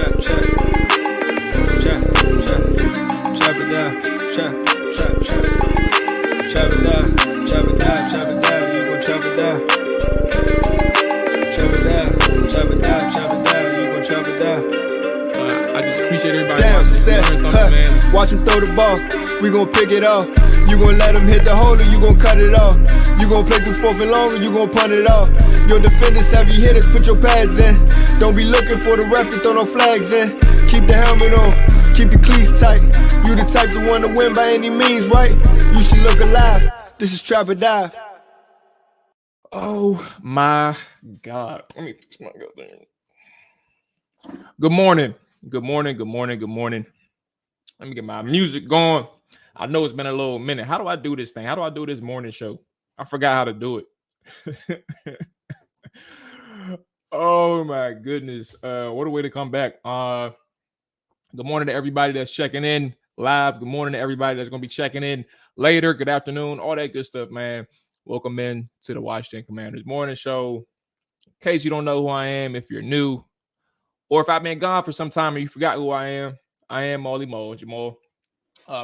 I just appreciate everybody. Watch him throw the ball. We gon' pick it off. You gon' let him hit the hole or you gon' cut it off. You gon' play through 4th and long or you gon' punt it off. Your defenders, heavy hitters, put your pads in. Don't be looking for the ref to throw no flags in. Keep the helmet on, keep the cleats tight. You the type to want to win by any means, right? You should look alive. This is Trap or Dive. Oh my God. Let me fix my goddamn. Good morning. Good morning. Good morning. Good morning. Let me get my music going. I know it's been a little minute. How do I do this thing? How do I do this morning show? I forgot how to do it. Oh my goodness. What a way to come back. Good morning to everybody that's checking in live. Good morning to everybody that's going to be checking in later. Good afternoon. All that good stuff, man. Welcome in to the Washington Commanders Morning Show. In case you don't know who I am, if you're new, or if I've been gone for some time and you forgot who I am Molly Mo, Jamal.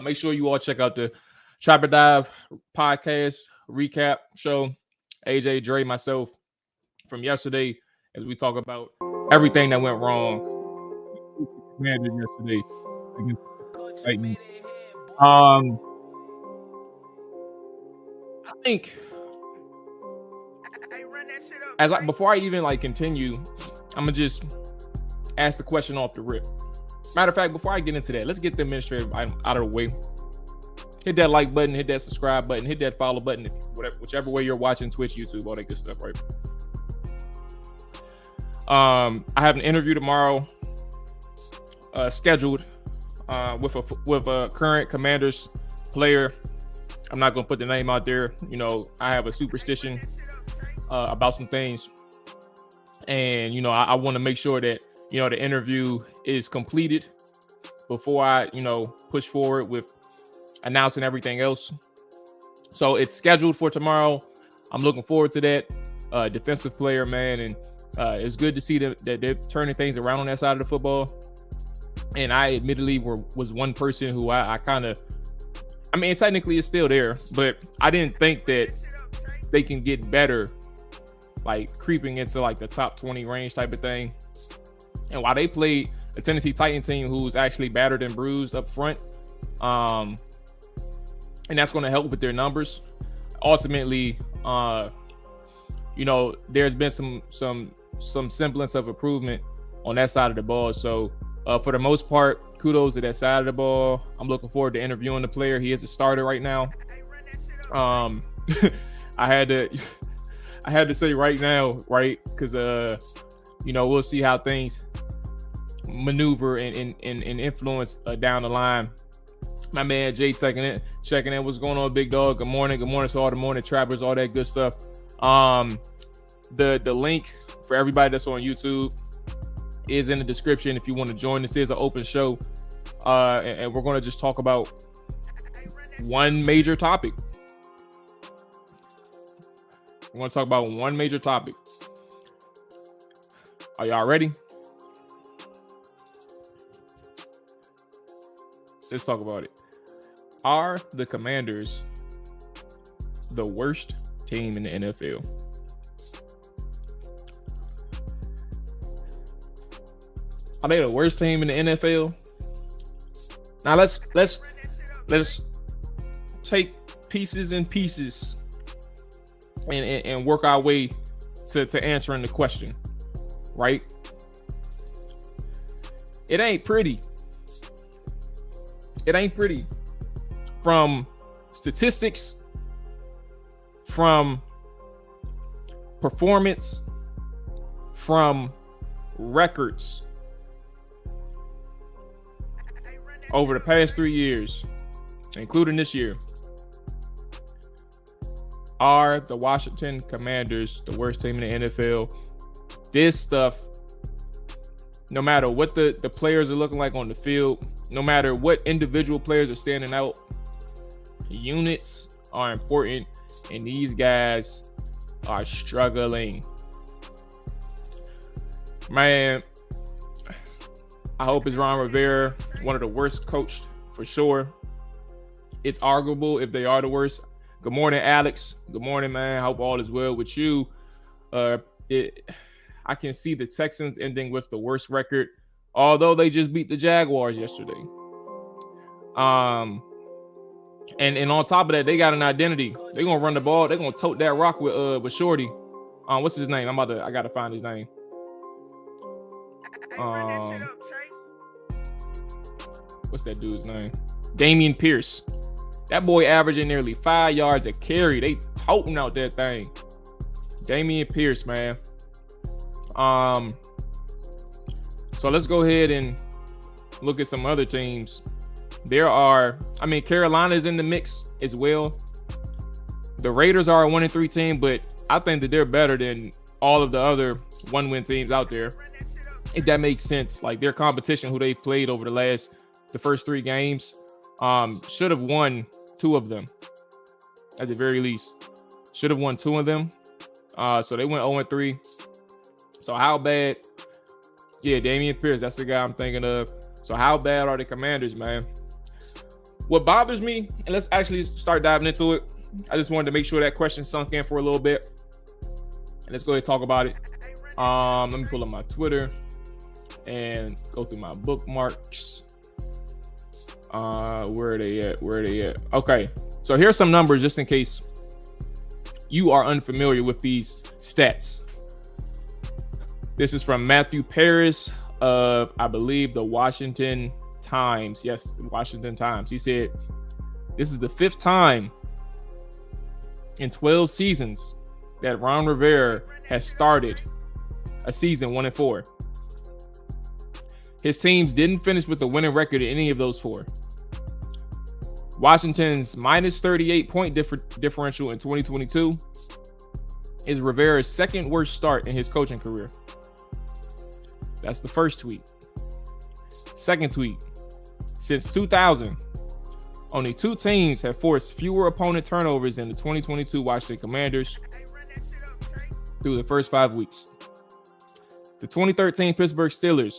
Make sure you all check out the Trap or Dive podcast recap show. AJ, Dre, myself from yesterday as we talk about everything that went wrong. Commanders yesterday against the Titans. I think before I even continue, I'm gonna just ask the question off the rip. Matter of fact, before I get into that, let's get the administrative item out of the way. Hit that like button, hit that subscribe button, hit that follow button, whichever way you're watching, Twitch, YouTube, all that good stuff, right? I have an interview tomorrow scheduled with a current Commanders player. I'm not gonna put the name out there. You know, I have a superstition about some things, and I want to make sure that the interview is completed before I push forward with announcing everything else. So it's scheduled for tomorrow. I'm looking forward to that. Defensive player, man, and it's good to see that they're turning things around on that side of the football. And I admittedly was one person who I technically it's still there, but I didn't think that they can get better, creeping into the top 20 range type of thing. And while they played a Tennessee Titan team who's actually battered and bruised up front, and that's going to help with their numbers. Ultimately, there's been some semblance of improvement on that side of the ball. So for the most part, kudos to that side of the ball. I'm looking forward to interviewing the player. He is a starter right now. I had to say right now, right? Because we'll see how things maneuver and influence down the line. My man Jay checking in. What's going on, big dog? Good morning to all the morning trappers, all that good stuff. The link for everybody that's on YouTube is in the description if you want to join. This is an open show, and we're going to just talk about one major topic. We're going to talk about one major topic. Are y'all ready? Let's talk about it. Are the Commanders the worst team in the NFL? Are they the worst team in the NFL? Now let's take pieces and pieces and work our way to answering the question, right? It ain't pretty. It ain't pretty. From statistics, from performance, from records. Over the past 3 years, including this year, are the Washington Commanders the worst team in the NFL? This stuff, no matter what the players are looking like on the field, no matter what individual players are standing out, units are important, and these guys are struggling. Man, I hope it's Ron Rivera, one of the worst coached for sure. It's arguable if they are the worst. Good morning, Alex. Good morning, man. Hope all is well with you. I can see the Texans ending with the worst record, although they just beat the Jaguars yesterday. And on top of that, they got an identity. They're gonna run the ball. They're gonna tote that rock with Shorty. What's his name? I gotta find his name. What's that dude's name? Dameon Pierce. That boy averaging nearly 5 yards a carry. They toting out that thing. Dameon Pierce, man. So let's go ahead and look at some other teams. Carolina's in the mix as well. The Raiders are a 1-3 team, but I think that they're better than all of the other 1-win teams out there. If that makes sense. Like their competition, who they've played over the first 3 games, should have won 2 of them at the very least. Should have won 2 of them. So they went 0-3. So how bad? Yeah, Dameon Pierce, that's the guy I'm thinking of. So how bad are the Commanders, man? What bothers me, and let's actually start diving into it. I just wanted to make sure that question sunk in for a little bit. And let's go ahead and talk about it. Let me pull up my Twitter and go through my bookmarks. Where are they at? Okay, so here's some numbers just in case you are unfamiliar with these stats. This is from Matthew Paris of, I believe, the Washington Times. Yes, the Washington Times. He said, this is the 5th time in 12 seasons that Ron Rivera has started a season 1-4. His teams didn't finish with a winning record in any of those 4. Washington's minus 38 point differential in 2022 is Rivera's 2nd worst start in his coaching career. That's the first tweet. Second tweet. Since 2000, only 2 teams have forced fewer opponent turnovers than the 2022 Washington Commanders through the first 5 weeks. The 2013 Pittsburgh Steelers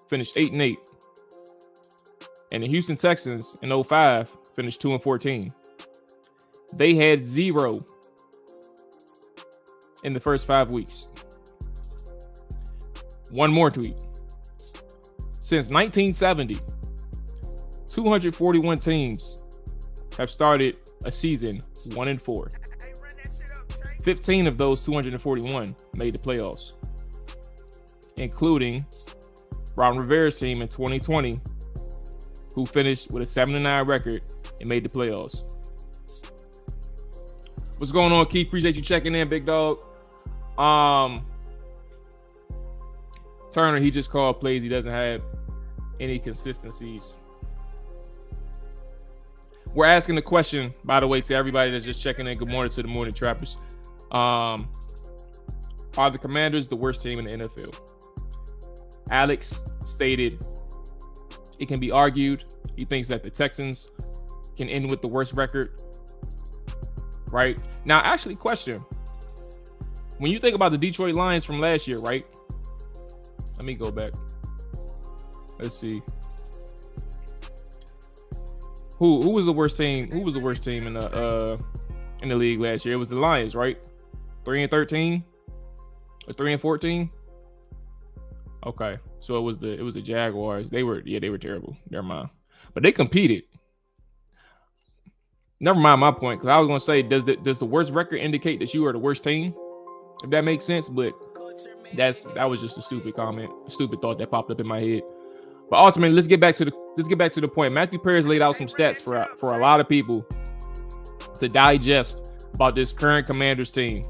finished 8-8. And the Houston Texans in 2005 finished 2-14. They had 0 in the first 5 weeks. One more tweet. Since 1970, 241 teams have started a season 1-4. 15 of those 241 made the playoffs, including Ron Rivera's team in 2020, who finished with a 7-9 record and made the playoffs. What's going on, Keith? Appreciate you checking in, big dog. Turner, he just called plays. He doesn't have any consistencies. We're asking the question, by the way, to everybody that's just checking in. Good morning to the Morning Trappers. Are the Commanders the worst team in the NFL? Alex stated it can be argued. He thinks that the Texans can end with the worst record. Right? Now, actually, question. When you think about the Detroit Lions from last year, right? Let me go back. Let's see. Who was the worst team? Who was the worst team in the league last year? It was the Lions, right? 3-13 or 3-14. Okay, so it was the Jaguars. They were terrible. Never mind, but they competed. Never mind my point, because I was gonna say, does the worst record indicate that you are the worst team? If that makes sense, but that was just a stupid comment, a stupid thought that popped up in my head. But ultimately, let's get back to the point. Matthew Perez laid out some stats for a lot of people to digest about this current Commanders team.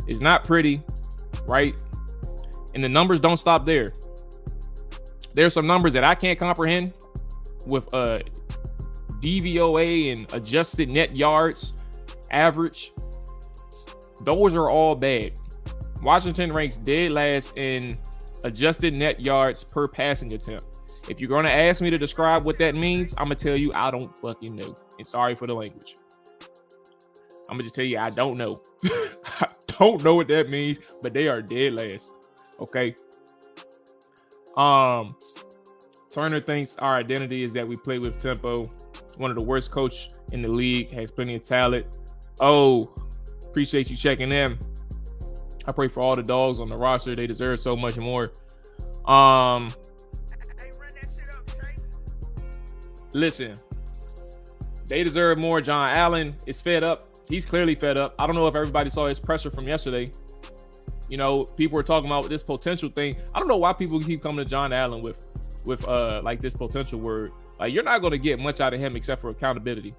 It's not pretty, right? And the numbers don't stop there. There's some numbers that I can't comprehend with DVOA and adjusted net yards average. Those are all bad. Washington ranks dead last in adjusted net yards per passing attempt. If you're going to ask me to describe what that means, I'm going to tell you I don't fucking know. And sorry for the language. I'm going to just tell you I don't know. I don't know what that means, but they are dead last. Okay. Turner thinks our identity is that we play with tempo. One of the worst coach in the league, has plenty of talent. Oh, appreciate you checking in. I pray for all the dogs on the roster. They deserve so much more. Listen, they deserve more. John Allen is fed up. He's clearly fed up. I don't know if everybody saw his presser from yesterday. You know, people were talking about this potential thing. I don't know why people keep coming to John Allen with like this potential word. Like, you're not going to get much out of him except for accountability.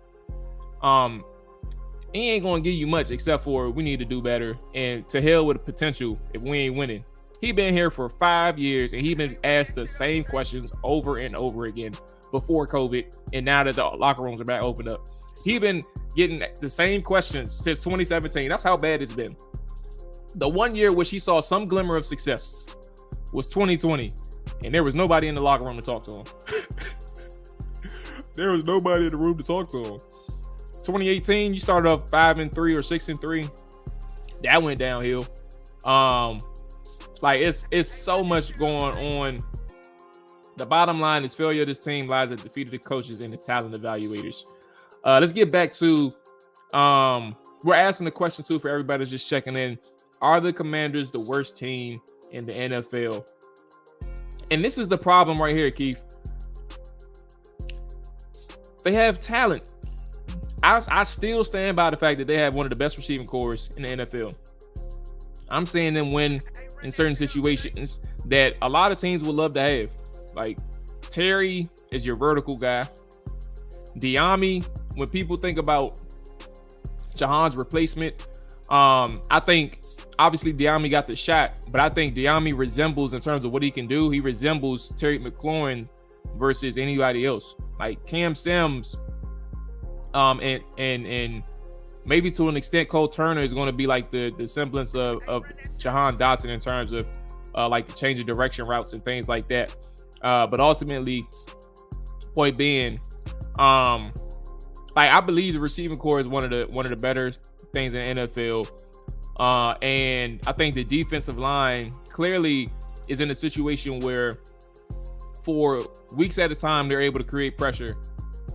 He ain't going to give you much except for we need to do better. And to hell with the potential if we ain't winning. He been here for 5 years and he been asked the same questions over and over again before COVID. And now that the locker rooms are back opened up, he been getting the same questions since 2017. That's how bad it's been. The 1 year which he saw some glimmer of success was 2020. And there was nobody in the locker room to talk to him. There was nobody in the room to talk to him. 2018, you started off 5-3 or 6-3. That went downhill. Like it's so much going on. The bottom line is failure of this team lies at the feet of the coaches and the talent evaluators. Let's get back to we're asking the question too for everybody that's just checking in. Are the Commanders the worst team in the NFL? And this is the problem right here, Keith. They have talent. I still stand by the fact that they have one of the best receiving corps in the NFL. I'm seeing them win in certain situations that a lot of teams would love to have. Like, Terry is your vertical guy. Diami, when people think about Jahan's replacement, I think obviously Diami got the shot, but I think Diami resembles, in terms of what he can do, he resembles Terry McLaurin versus anybody else. Like Cam Sims, and maybe to an extent Cole Turner is going to be like the semblance of Jahan Dotson in terms of like the change of direction routes and things like that. But ultimately, point being, like I believe the receiving corps is one of the better things in the NFL. And I think the defensive line clearly is in a situation where for weeks at a time, they're able to create pressure.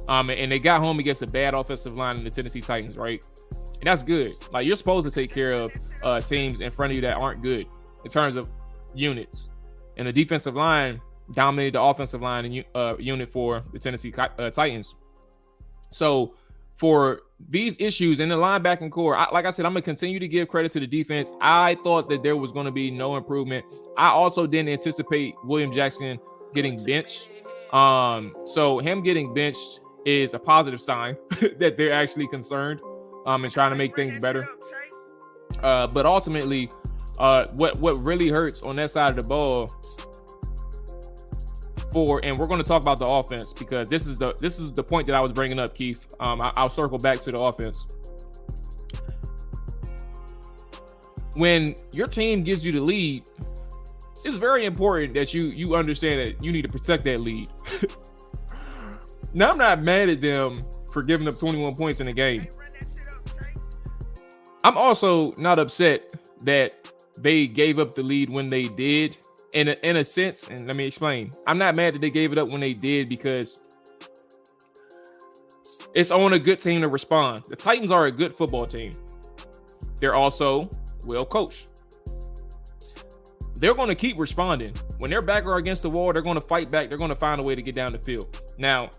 And they got home against a bad offensive line in the Tennessee Titans, right? And that's good. Like, you're supposed to take care of teams in front of you that aren't good in terms of units. And the defensive line dominated the offensive line and unit for the Tennessee Titans. So for these issues in the linebacking core, like I said, I'm going to continue to give credit to the defense. I thought that there was going to be no improvement. I also didn't anticipate William Jackson getting benched. So him getting benched is a positive sign that they're actually concerned and trying to make things better. But ultimately, what really hurts on that side of the ball and we're going to talk about the offense because this is the point that I was bringing up, Keith. I'll circle back to the offense. When your team gives you the lead, it's very important that you understand that you need to protect that lead. Now, I'm not mad at them for giving up 21 points in the game. I'm also not upset that they gave up the lead when they did. In a sense, and let me explain. I'm not mad that they gave it up when they did because it's on a good team to respond. The Titans are a good football team. They're also well coached. They're going to keep responding. When their back are against the wall, they're going to fight back. They're going to find a way to get down the field. Now,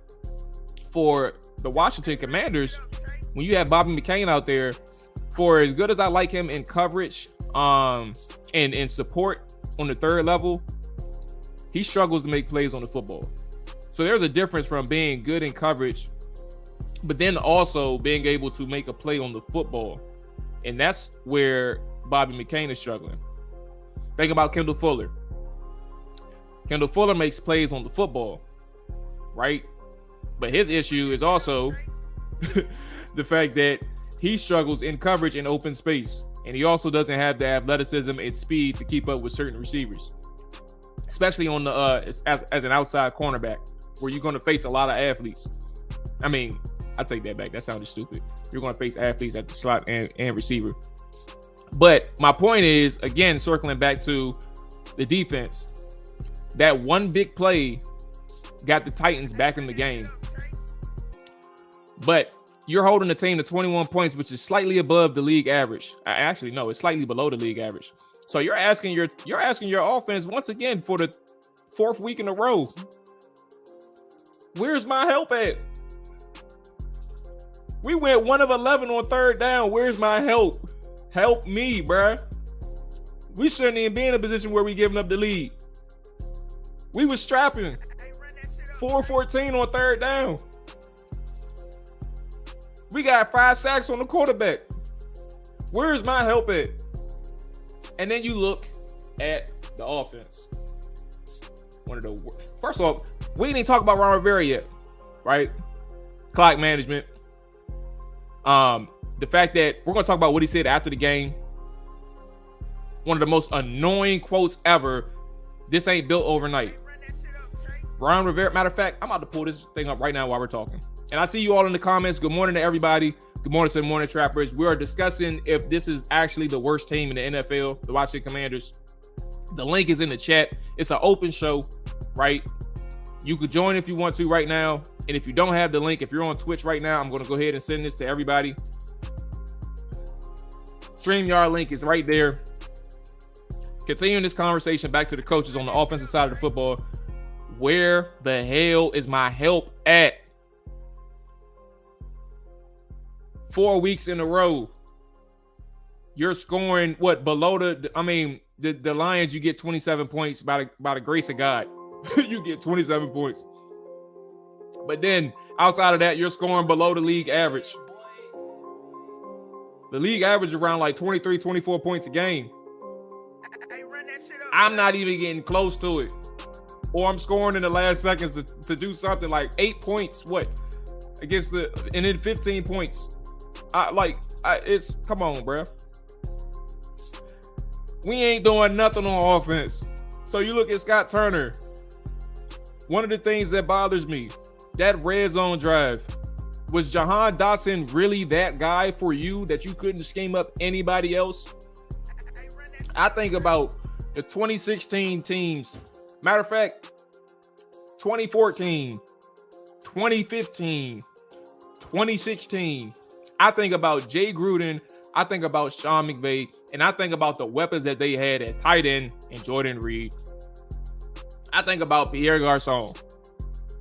for the Washington Commanders, when you have Bobby McCain out there, for as good as I like him in coverage and in support on the third level, he struggles to make plays on the football. So there's a difference from being good in coverage, but then also being able to make a play on the football. And that's where Bobby McCain is struggling. Think about Kendall Fuller. Kendall Fuller makes plays on the football, right? But his issue is also the fact that he struggles in coverage in open space. And he also doesn't have the athleticism and speed to keep up with certain receivers, especially on the as an outside cornerback, where you're going to face a lot of athletes. I mean, I take that back. That sounded stupid. You're going to face athletes at the slot and receiver. But my point is, again, circling back to the defense, that one big play got the Titans back in the game. But you're holding the team to 21 points, which is slightly above the league average. Actually, no, it's slightly below the league average. So you're asking your offense once again for the 4th week in a row. Where's my help at? We went 1 of 11 on 3rd down. Where's my help? Help me, bruh. We shouldn't even be in a position where we giving up the lead. We was strapping 4-14 on 3rd down. We got 5 sacks on the quarterback. Where's my help at? And then you look at the offense. One of the worst. First of all, we didn't even talk about Ron Rivera yet, right? Clock management. The fact that we're going to talk about what he said after the game. One of the most annoying quotes ever. This ain't built overnight. Ron Rivera, matter of fact, I'm about to pull this thing up right now while we're talking. And I see you all in the comments. Good morning to everybody. Good morning to the Morning Trappers. We are discussing if this is actually the worst team in the NFL, the Washington Commanders. The link is in the chat. It's an open show, right? You could join if you want to right now. And if you don't have the link, if you're on Twitch right now, I'm going to go ahead and send this to everybody. StreamYard link is right there. Continuing this conversation back to the coaches on the offensive side of the football. Where the hell is my help at? 4 weeks in a row. You're scoring what below the Lions, you get 27 points by the grace of God. You get 27 points. But then outside of that, you're scoring below the league average. The league average is around like 23, 24 points a game. I'm not even getting close to it. Or I'm scoring in the last seconds to do something like 8 points. What? Against and then 15 points. It's come on, bro. We ain't doing nothing on offense. So you look at Scott Turner. One of the things that bothers me, that red zone drive. Was Jahan Dotson really that guy for you that you couldn't scheme up anybody else? I think about the 2016 teams. Matter of fact, 2014, 2015, 2016. I think about Jay Gruden. I think about Sean McVay. And I think about the weapons that they had at tight end and Jordan Reed. I think about Pierre Garçon.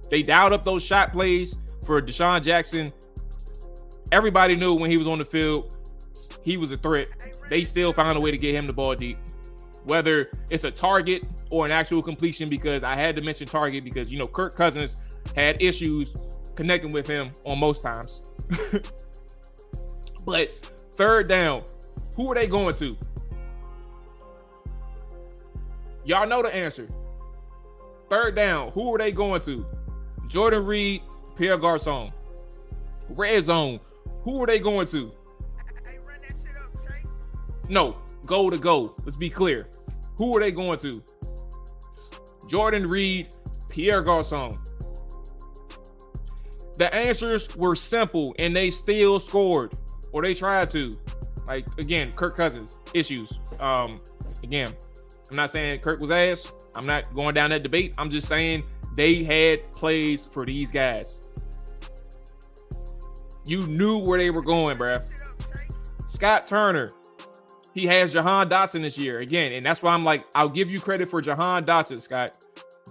They dialed up those shot plays for Deshaun Jackson. Everybody knew when he was on the field, he was a threat. They still found a way to get him the ball deep. Whether it's a target or an actual completion, because I had to mention target because, Kirk Cousins had issues connecting with him on most times. But 3rd down, who are they going to? Y'all know the answer. 3rd down, who are they going to? Jordan Reed, Pierre Garçon. Red zone, who are they going to? No, goal to go. Let's be clear. Who are they going to? Jordan Reed, Pierre Garçon. The answers were simple, and they still scored, or they tried to. Like, again, Kirk Cousins, issues. Again, I'm not saying Kirk was ass. I'm not going down that debate. I'm just saying they had plays for these guys. You knew where they were going, bruh. Scott Turner, he has Jahan Dotson this year again, and that's why I'm like, I'll give you credit for Jahan Dotson, Scott.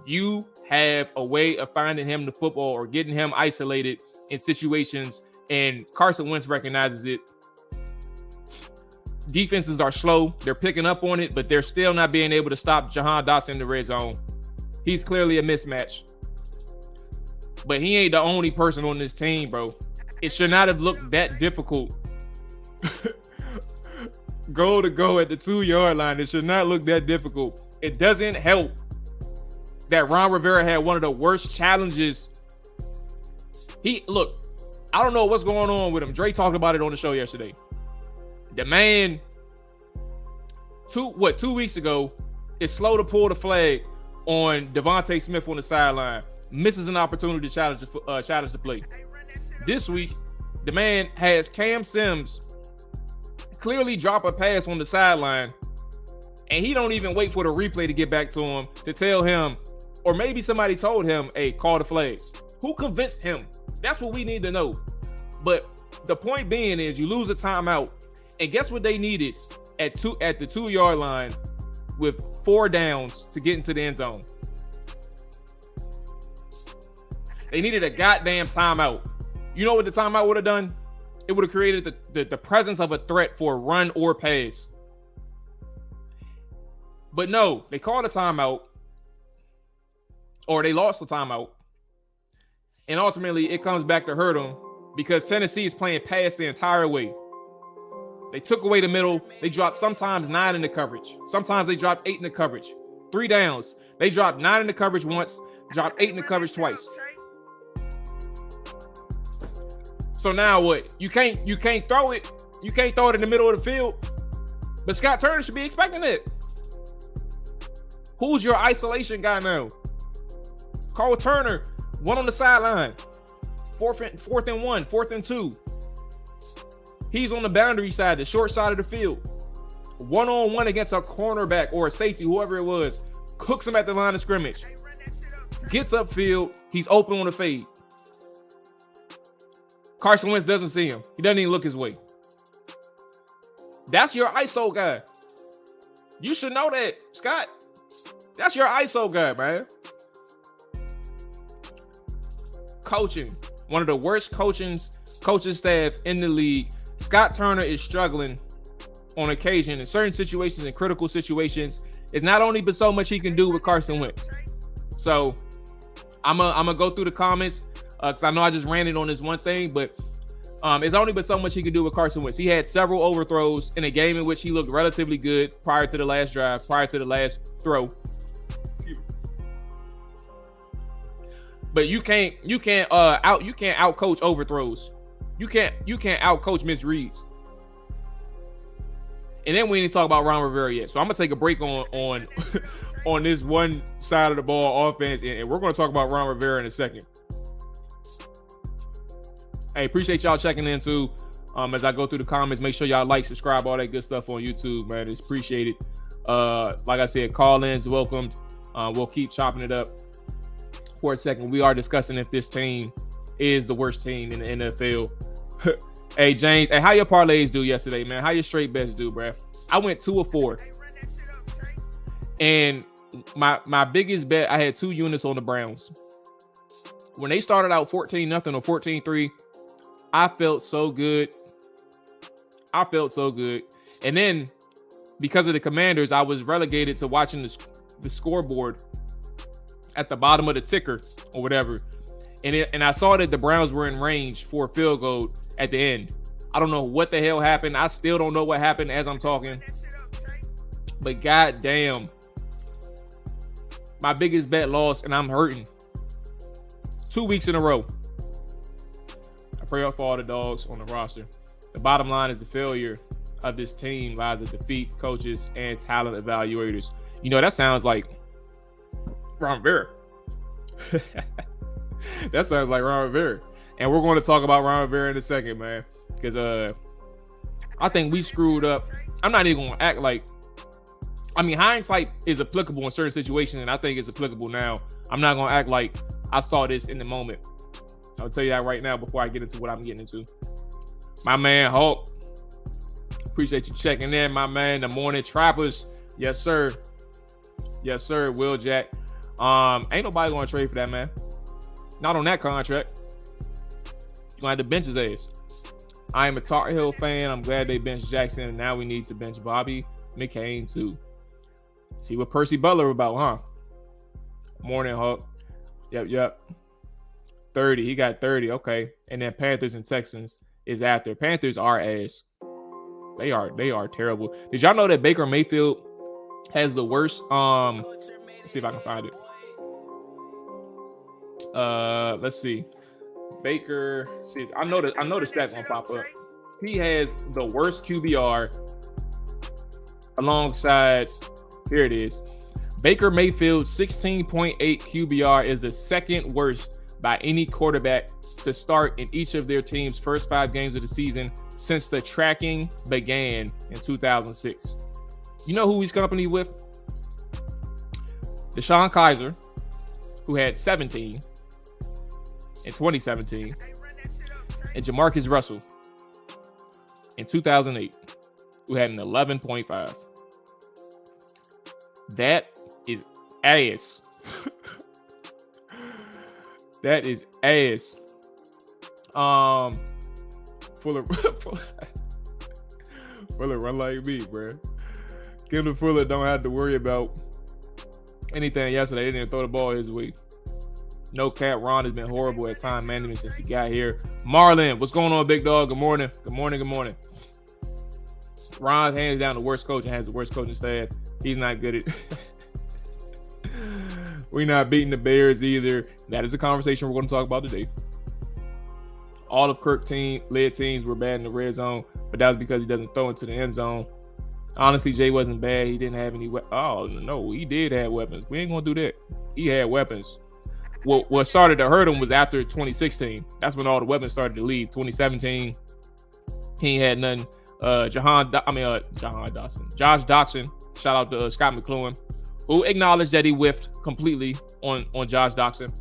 You have a way of finding him the football or getting him isolated in situations, and Carson Wentz recognizes it. Defenses are slow. They're picking up on it, but they're still not being able to stop Jahan Dotson in the red zone. He's clearly a mismatch. But he ain't the only person on this team, bro. It should not have looked that difficult. Goal to go at the 2-yard line. It should not look that difficult. It doesn't help that Ron Rivera had one of the worst challenges. Look, I don't know what's going on with him. Dre talked about it on the show yesterday. The man, 2 weeks ago, is slow to pull the flag on Devontae Smith on the sideline. Misses an opportunity to challenge the play. This week, the man has Cam Sims clearly drop a pass on the sideline, and he don't even wait for the replay to get back to him to tell him, Or maybe somebody told him, hey, call the flag. Who convinced him? That's what we need to know. But the point being is you lose a timeout. And guess what they needed at the 2-yard line with 4 downs to get into the end zone? They needed a goddamn timeout. You know what the timeout would have done? It would have created the presence of a threat for a run or pass. But no, they called a timeout, or they lost the timeout. And ultimately, it comes back to hurt them because Tennessee is playing pass the entire way. They took away the middle. They dropped sometimes 9 in the coverage. Sometimes they dropped 8 in the coverage. 3 downs. They dropped 9 in the coverage once, dropped 8 in the coverage twice. So now what? You can't throw it. You can't throw it in the middle of the field. But Scott Turner should be expecting it. Who's your isolation guy now? Cole Turner, one on the sideline. 4th and 1, 4th and 2. He's on the boundary side, the short side of the field. 1-on-1 against a cornerback or a safety, whoever it was. Cooks him at the line of scrimmage. Gets upfield. He's open on the fade. Carson Wentz doesn't see him. He doesn't even look his way. That's your ISO guy. You should know that, Scott. That's your ISO guy, man. Coaching. One of the worst coaching staff in the league. Scott Turner is struggling on occasion in certain situations, in critical situations. It's not only but so much he can do with Carson Wentz. So I'm gonna go through the comments because I know I just ranted on this one thing, but it's only but so much he can do with Carson Wentz. He had several overthrows in a game in which he looked relatively good prior to the last drive, prior to the last throw. But you can't out coach overthrows. You can't out coach misreads. And then we didn't talk about Ron Rivera yet. So I'm gonna take a break on on this one side of the ball offense, and we're gonna talk about Ron Rivera in a second. Hey, appreciate y'all checking in too. As I go through the comments, make sure y'all like, subscribe, all that good stuff on YouTube, man. It's appreciated. Like I said, call-ins welcomed. We'll keep chopping it up for a second. We are discussing if this team is the worst team in the NFL. Hey, James. Hey, how your parlays do yesterday, man? How your straight bets do, bro? I went 2 of 4. And my biggest bet, I had 2 units on the Browns. When they started out 14-0 or 14-3, I felt so good. And then because of the Commanders, I was relegated to watching the scoreboard at the bottom of the ticker or whatever. And I saw that the Browns were in range for a field goal at the end. I don't know what the hell happened. I still don't know what happened as I'm talking. But goddamn, my biggest bet lost, and I'm hurting. 2 weeks in a row. I pray for all the dogs on the roster. The bottom line is the failure of this team lies at defeat, coaches, and talent evaluators. You know, that sounds like Ron Rivera. That sounds like Ron Rivera. And we're going to talk about Ron Rivera in a second, man. Because I think we screwed up. I'm not even going to act like... I mean, hindsight is applicable in certain situations, and I think it's applicable now. I'm not going to act like I saw this in the moment. I'll tell you that right now before I get into what I'm getting into. My man, Hulk. Appreciate you checking in, my man. The Morning Trappers. Yes, sir. Yes, sir. Will Jack. Ain't nobody going to trade for that, man. Not on that contract. You're going to have to bench his ass. I am a Tar Heel fan. I'm glad they benched Jackson, and now we need to bench Bobby McCain, too. See what Percy Butler about, huh? Morning, Hulk. Yep. 30. He got 30. Okay. And then Panthers and Texans is after. Panthers are ass. They are terrible. Did y'all know that Baker Mayfield has the worst? Let's see if I can find it. Let's see. Baker. See, I know the stats gonna pop up. He has the worst QBR alongside. Here it is. Baker Mayfield's 16.8 QBR is the second worst by any quarterback to start in each of their team's first 5 games of the season since the tracking began in 2006. You know who he's company with? Deshaun Kaiser, who had 17 in 2017, and Jamarcus Russell in 2008, who had an 11.5. That is ass. That is ass. Fuller run like me, bro. Kendall Fuller don't have to worry about anything yesterday. They didn't throw the ball his way. No cap, Ron has been horrible at time management since he got here. Marlon, what's going on, big dog? Good morning. Good morning. Good morning. Ron's hands down the worst coach and has the worst coaching staff. He's not good at We're not beating the Bears either. That is a conversation we're going to talk about today. All of Kirk led teams were bad in the red zone, but that was because he doesn't throw into the end zone. Honestly, Jay wasn't bad. He didn't have any Oh, no, he did have weapons. We ain't going to do that. He had weapons. What started to hurt him was after 2016. That's when all the weapons started to leave. 2017, he ain't had nothing. Josh Doctson. Shout out to Scott McCloughan, who acknowledged that he whiffed completely on Josh Doctson.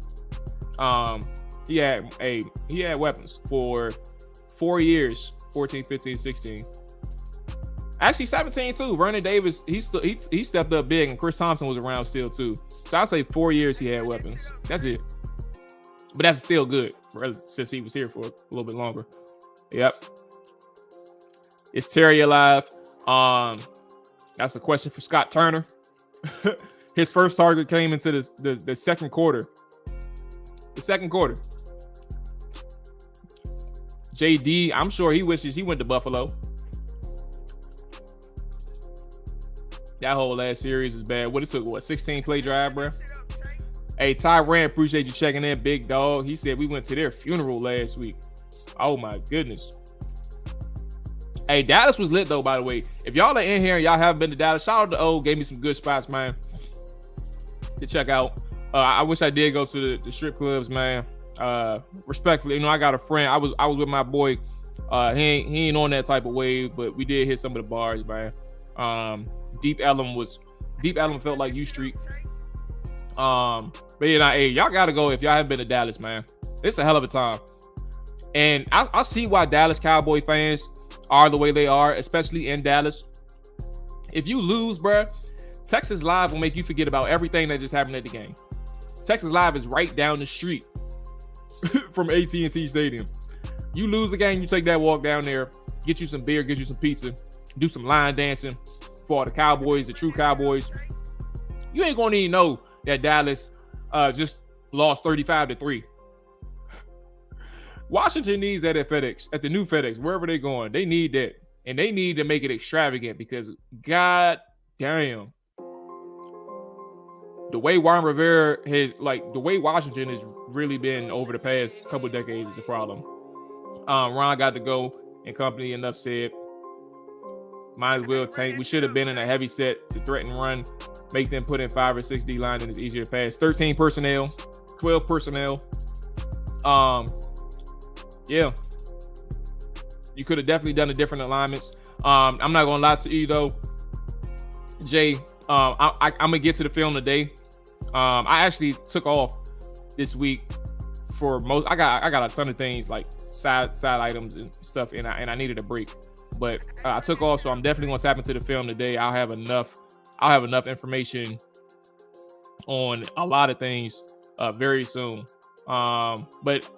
He had weapons for 4 years, 14, 15, 16. Actually, 17 too. Vernon Davis, he stepped up big, and Chris Thompson was around still too. So I'd say 4 years he had weapons. That's it. But that's still good, since he was here for a little bit longer. Yep. Is Terry alive? That's a question for Scott Turner. His first target came into the second quarter. The second quarter. JD, I'm sure he wishes he went to Buffalo. That whole last series is bad. What it took, 16 play drive, bro? Hey, Tyran, appreciate you checking in, big dog. He said we went to their funeral last week. Oh my goodness. Hey, Dallas was lit though, by the way. If y'all are in here and y'all haven't been to Dallas, shout out to O. Gave me some good spots, man, to check out. I wish I did go to the strip clubs, man. Respectfully, I got a friend. I was with my boy. He ain't on that type of wave, but we did hit some of the bars, man. Deep Ellum felt like U Street. But hey, y'all gotta go if y'all haven't been to Dallas, man. It's a hell of a time. And I see why Dallas Cowboy fans are the way they are, especially in Dallas. If you lose, bruh, Texas Live will make you forget about everything that just happened at the game. Texas Live is right down the street from AT&T Stadium. You lose the game, you take that walk down there, get you some beer, get you some pizza, do some line dancing for all the Cowboys, the true Cowboys. You ain't gonna even know that Dallas just lost 35-3. Washington needs that at FedEx, at the new FedEx, wherever they're going. They need that. And they need to make it extravagant because, god damn, the way Juan Rivera has, the way Washington has really been over the past couple of decades is a problem. Ron got to go and company, enough said. Might as well tank. We should have been in a heavy set to threaten run, make them put in 5 or 6 D line, and it's easier to pass. 13 personnel, 12 personnel. Yeah, you could have definitely done the different alignments. I'm not gonna lie to you though, Jay. I'm gonna get to the film today. I actually took off this week for most. I got a ton of things like side items and stuff, and I needed a break. But I took off, so I'm definitely gonna tap into the film today. I'll have enough information on a lot of things very soon. But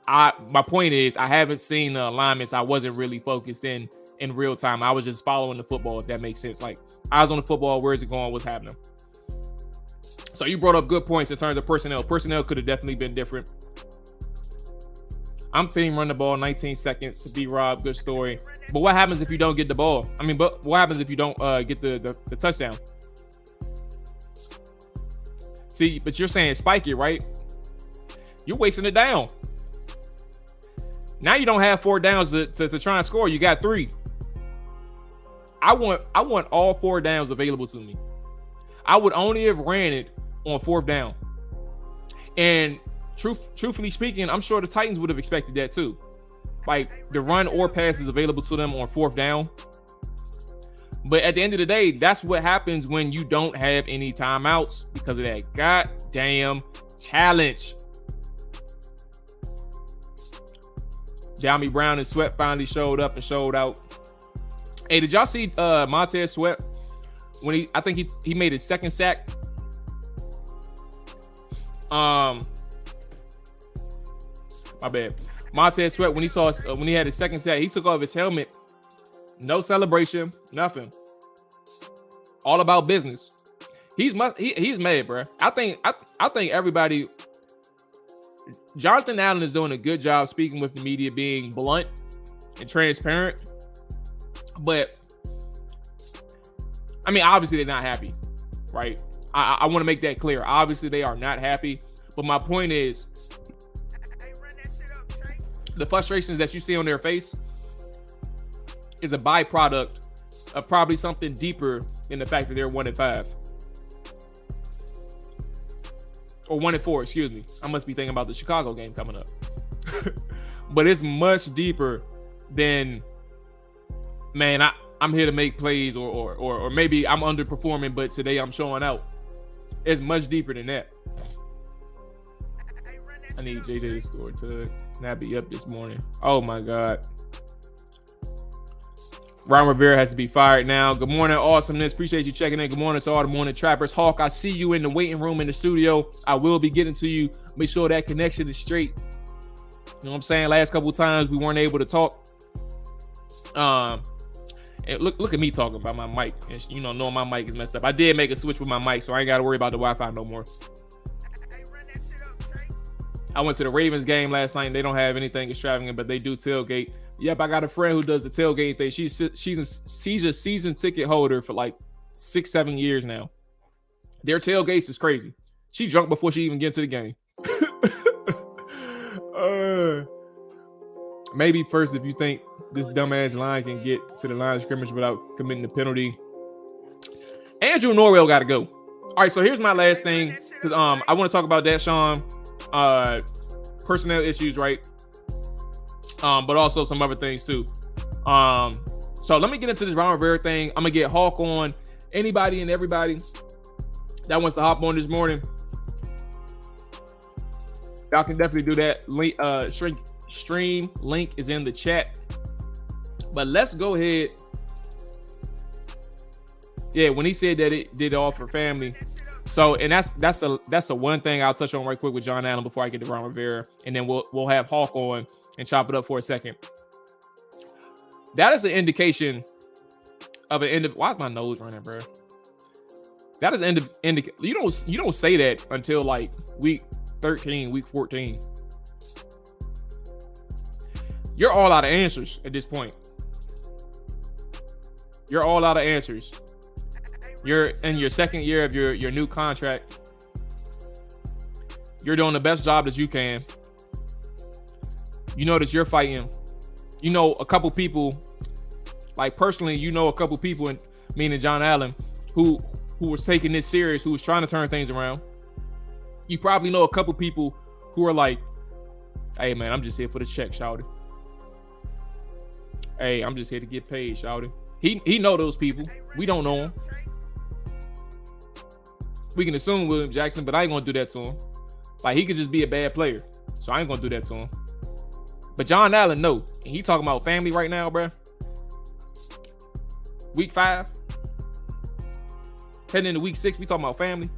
my point is, I haven't seen the alignments. I wasn't really focused in real time. I was just following the football, if that makes sense. Like, eyes on the football, where's it going, what's happening? So you brought up good points in terms of personnel. Personnel could have definitely been different. I'm team run the ball 19 seconds to be Rob. Good story. But what happens if you don't get the ball? But what happens if you don't get the touchdown? See, but you're saying spike it, right? You're wasting it down. Now you don't have 4 downs to try and score. You got 3. I want all 4 downs available to me. I would only have ran it on 4th down. And truthfully speaking, I'm sure the Titans would have expected that too. Like, the run or pass is available to them on 4th down. But at the end of the day, that's what happens when you don't have any timeouts because of that goddamn Challenge. Jami Brown and Sweat finally showed up and showed out. Hey, did y'all see Montez Sweat when I think he made his second sack? My bad. Montez Sweat when he had his second sack, he took off his helmet. No celebration, nothing. All about business. He's mad, bro. I think everybody. Jonathan Allen is doing a good job speaking with the media, being blunt and transparent. But I mean, obviously they're not happy, right? I want to make that clear. Obviously they are not happy. But my point is, the frustrations that you see on their face is a byproduct of probably something deeper than the fact that they're 1-5. Or 1-4, excuse me. I must be thinking about the Chicago game coming up. But it's much deeper than, man, I'm here to make plays or maybe I'm underperforming, but today I'm showing out. It's much deeper than that. I need JJ to store to not be up this morning. Oh my God. Ron Rivera has to be fired now. Good morning, awesomeness. Appreciate you checking in. Good morning to all the morning trappers. Hawk, I see you in the waiting room in the studio. I will be getting to you. Make sure that connection is straight. You know what I'm saying? Last couple of times we weren't able to talk. And look at me talking about my mic. And, you know, knowing my mic is messed up. I did make a switch with my mic, so I ain't got to worry about the Wi-Fi no more. I went to the Ravens game last night, and they don't have anything extravagant, but they do tailgate. Yep, I got a friend who does the tailgate thing. She's a season ticket holder for like 6-7 years now. Their tailgates is crazy. She drunk before she even gets to the game. Maybe first, if you think this dumbass line can get to the line of scrimmage without committing a penalty. Andrew Norwell got to go. All right, so here's my last thing, because I want to talk about that, Sean. Personnel issues, right? But also some other things too. So let me get into this Ron Rivera thing. I'm gonna get Hawk on. Anybody and everybody that wants to hop on this morning, y'all can definitely do that. Link, stream link is in the chat. But let's go ahead. Yeah, when he said that it did all for family. So, and that's the one thing I'll touch on right quick with John Allen before I get to Ron Rivera, and then we'll have Hawk on and chop it up for a second. That is an indication of an end of. Why is my nose running, bro? That is an you don't say that until like week 13, week 14. You're all out of answers at this point. You're all out of answers. You're in your second year of your new contract. You're doing the best job that you can. You know that you're fighting. You know a couple people, like personally, you know a couple people, meaning John Allen, who was taking this serious, who was trying to turn things around. You probably know a couple people who are like, hey man, I'm just here for the check, shouty. Hey, I'm just here to get paid, shouty. He know those people. We don't know him. We can assume William Jackson, but I ain't gonna do that to him. Like, he could just be a bad player, so I ain't gonna do that to him. But John Allen, no. And he talking about family right now, bro. Week 5. Heading into week 6, we talking about family.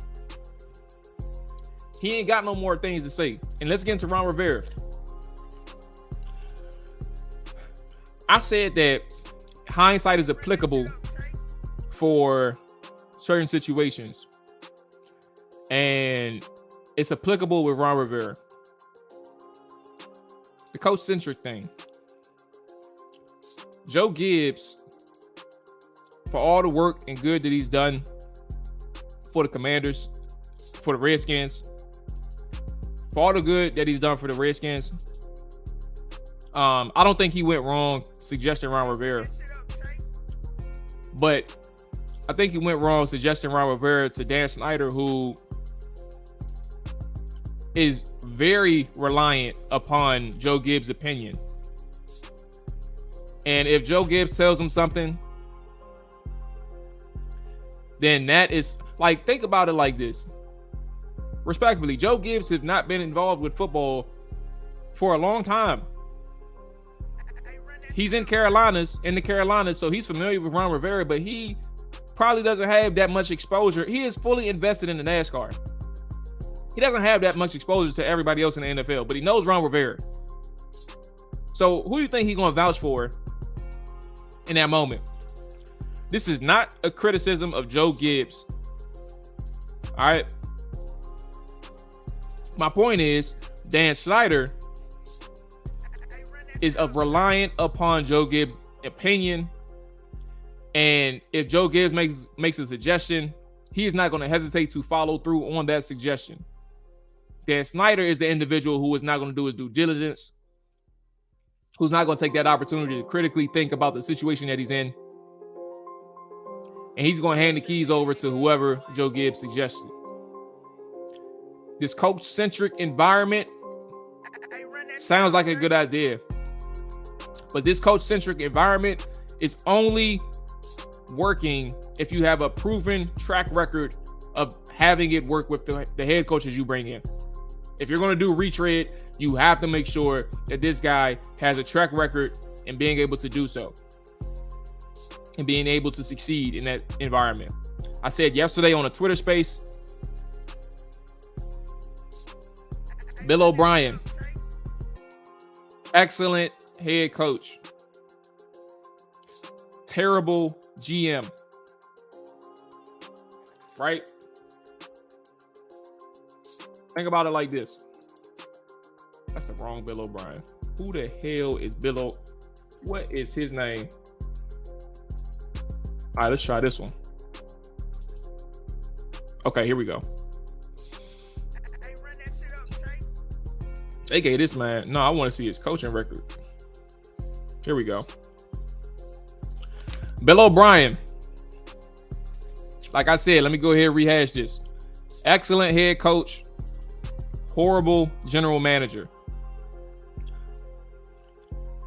He ain't got no more things to say. And let's get into Ron Rivera. I said that hindsight is applicable for certain situations. And it's applicable with Ron Rivera. The coach-centric thing. Joe Gibbs, for all the work and good that he's done for the Commanders, for the Redskins, for all the good that he's done for the Redskins, I don't think he went wrong suggesting Ron Rivera. But I think he went wrong suggesting Ron Rivera to Dan Snyder, who is very reliant upon Joe Gibbs' opinion. And if Joe Gibbs tells him something, then that is like, think about it like this. respectfully, Joe Gibbs has not been involved with football for a long time. He's in the Carolinas, so he's familiar with Ron Rivera, but he probably doesn't have that much exposure. He is fully invested in the NASCAR. He doesn't have that much exposure to everybody else in the NFL, but he knows Ron Rivera. So who do you think he's going to vouch for in that moment? This is not a criticism of Joe Gibbs. All right. My point is, Dan Snyder is reliant upon Joe Gibbs' opinion. And if Joe Gibbs makes a suggestion, he is not going to hesitate to follow through on that suggestion. Dan Snyder is the individual who is not going to do his due diligence, who's not going to take that opportunity to critically think about the situation that he's in. And he's going to hand the keys over to whoever Joe Gibbs suggested. This coach-centric environment sounds like a good idea. But this coach-centric environment is only working if you have a proven track record of having it work with the head coaches you bring in. If you're going to do retread, you have to make sure that this guy has a track record in being able to do so and being able to succeed in that environment. I said yesterday on a Twitter space, Bill O'Brien, excellent head coach, terrible GM, right? Think about it like this. That's the wrong Bill O'Brien. Who the hell is what is his name? All right, let's try this one. Okay, here we go. They gave this man. No, I want to see his coaching record. Here we go. Bill O'Brien. Like I said, let me go ahead and rehash this. Excellent head coach. Horrible general manager.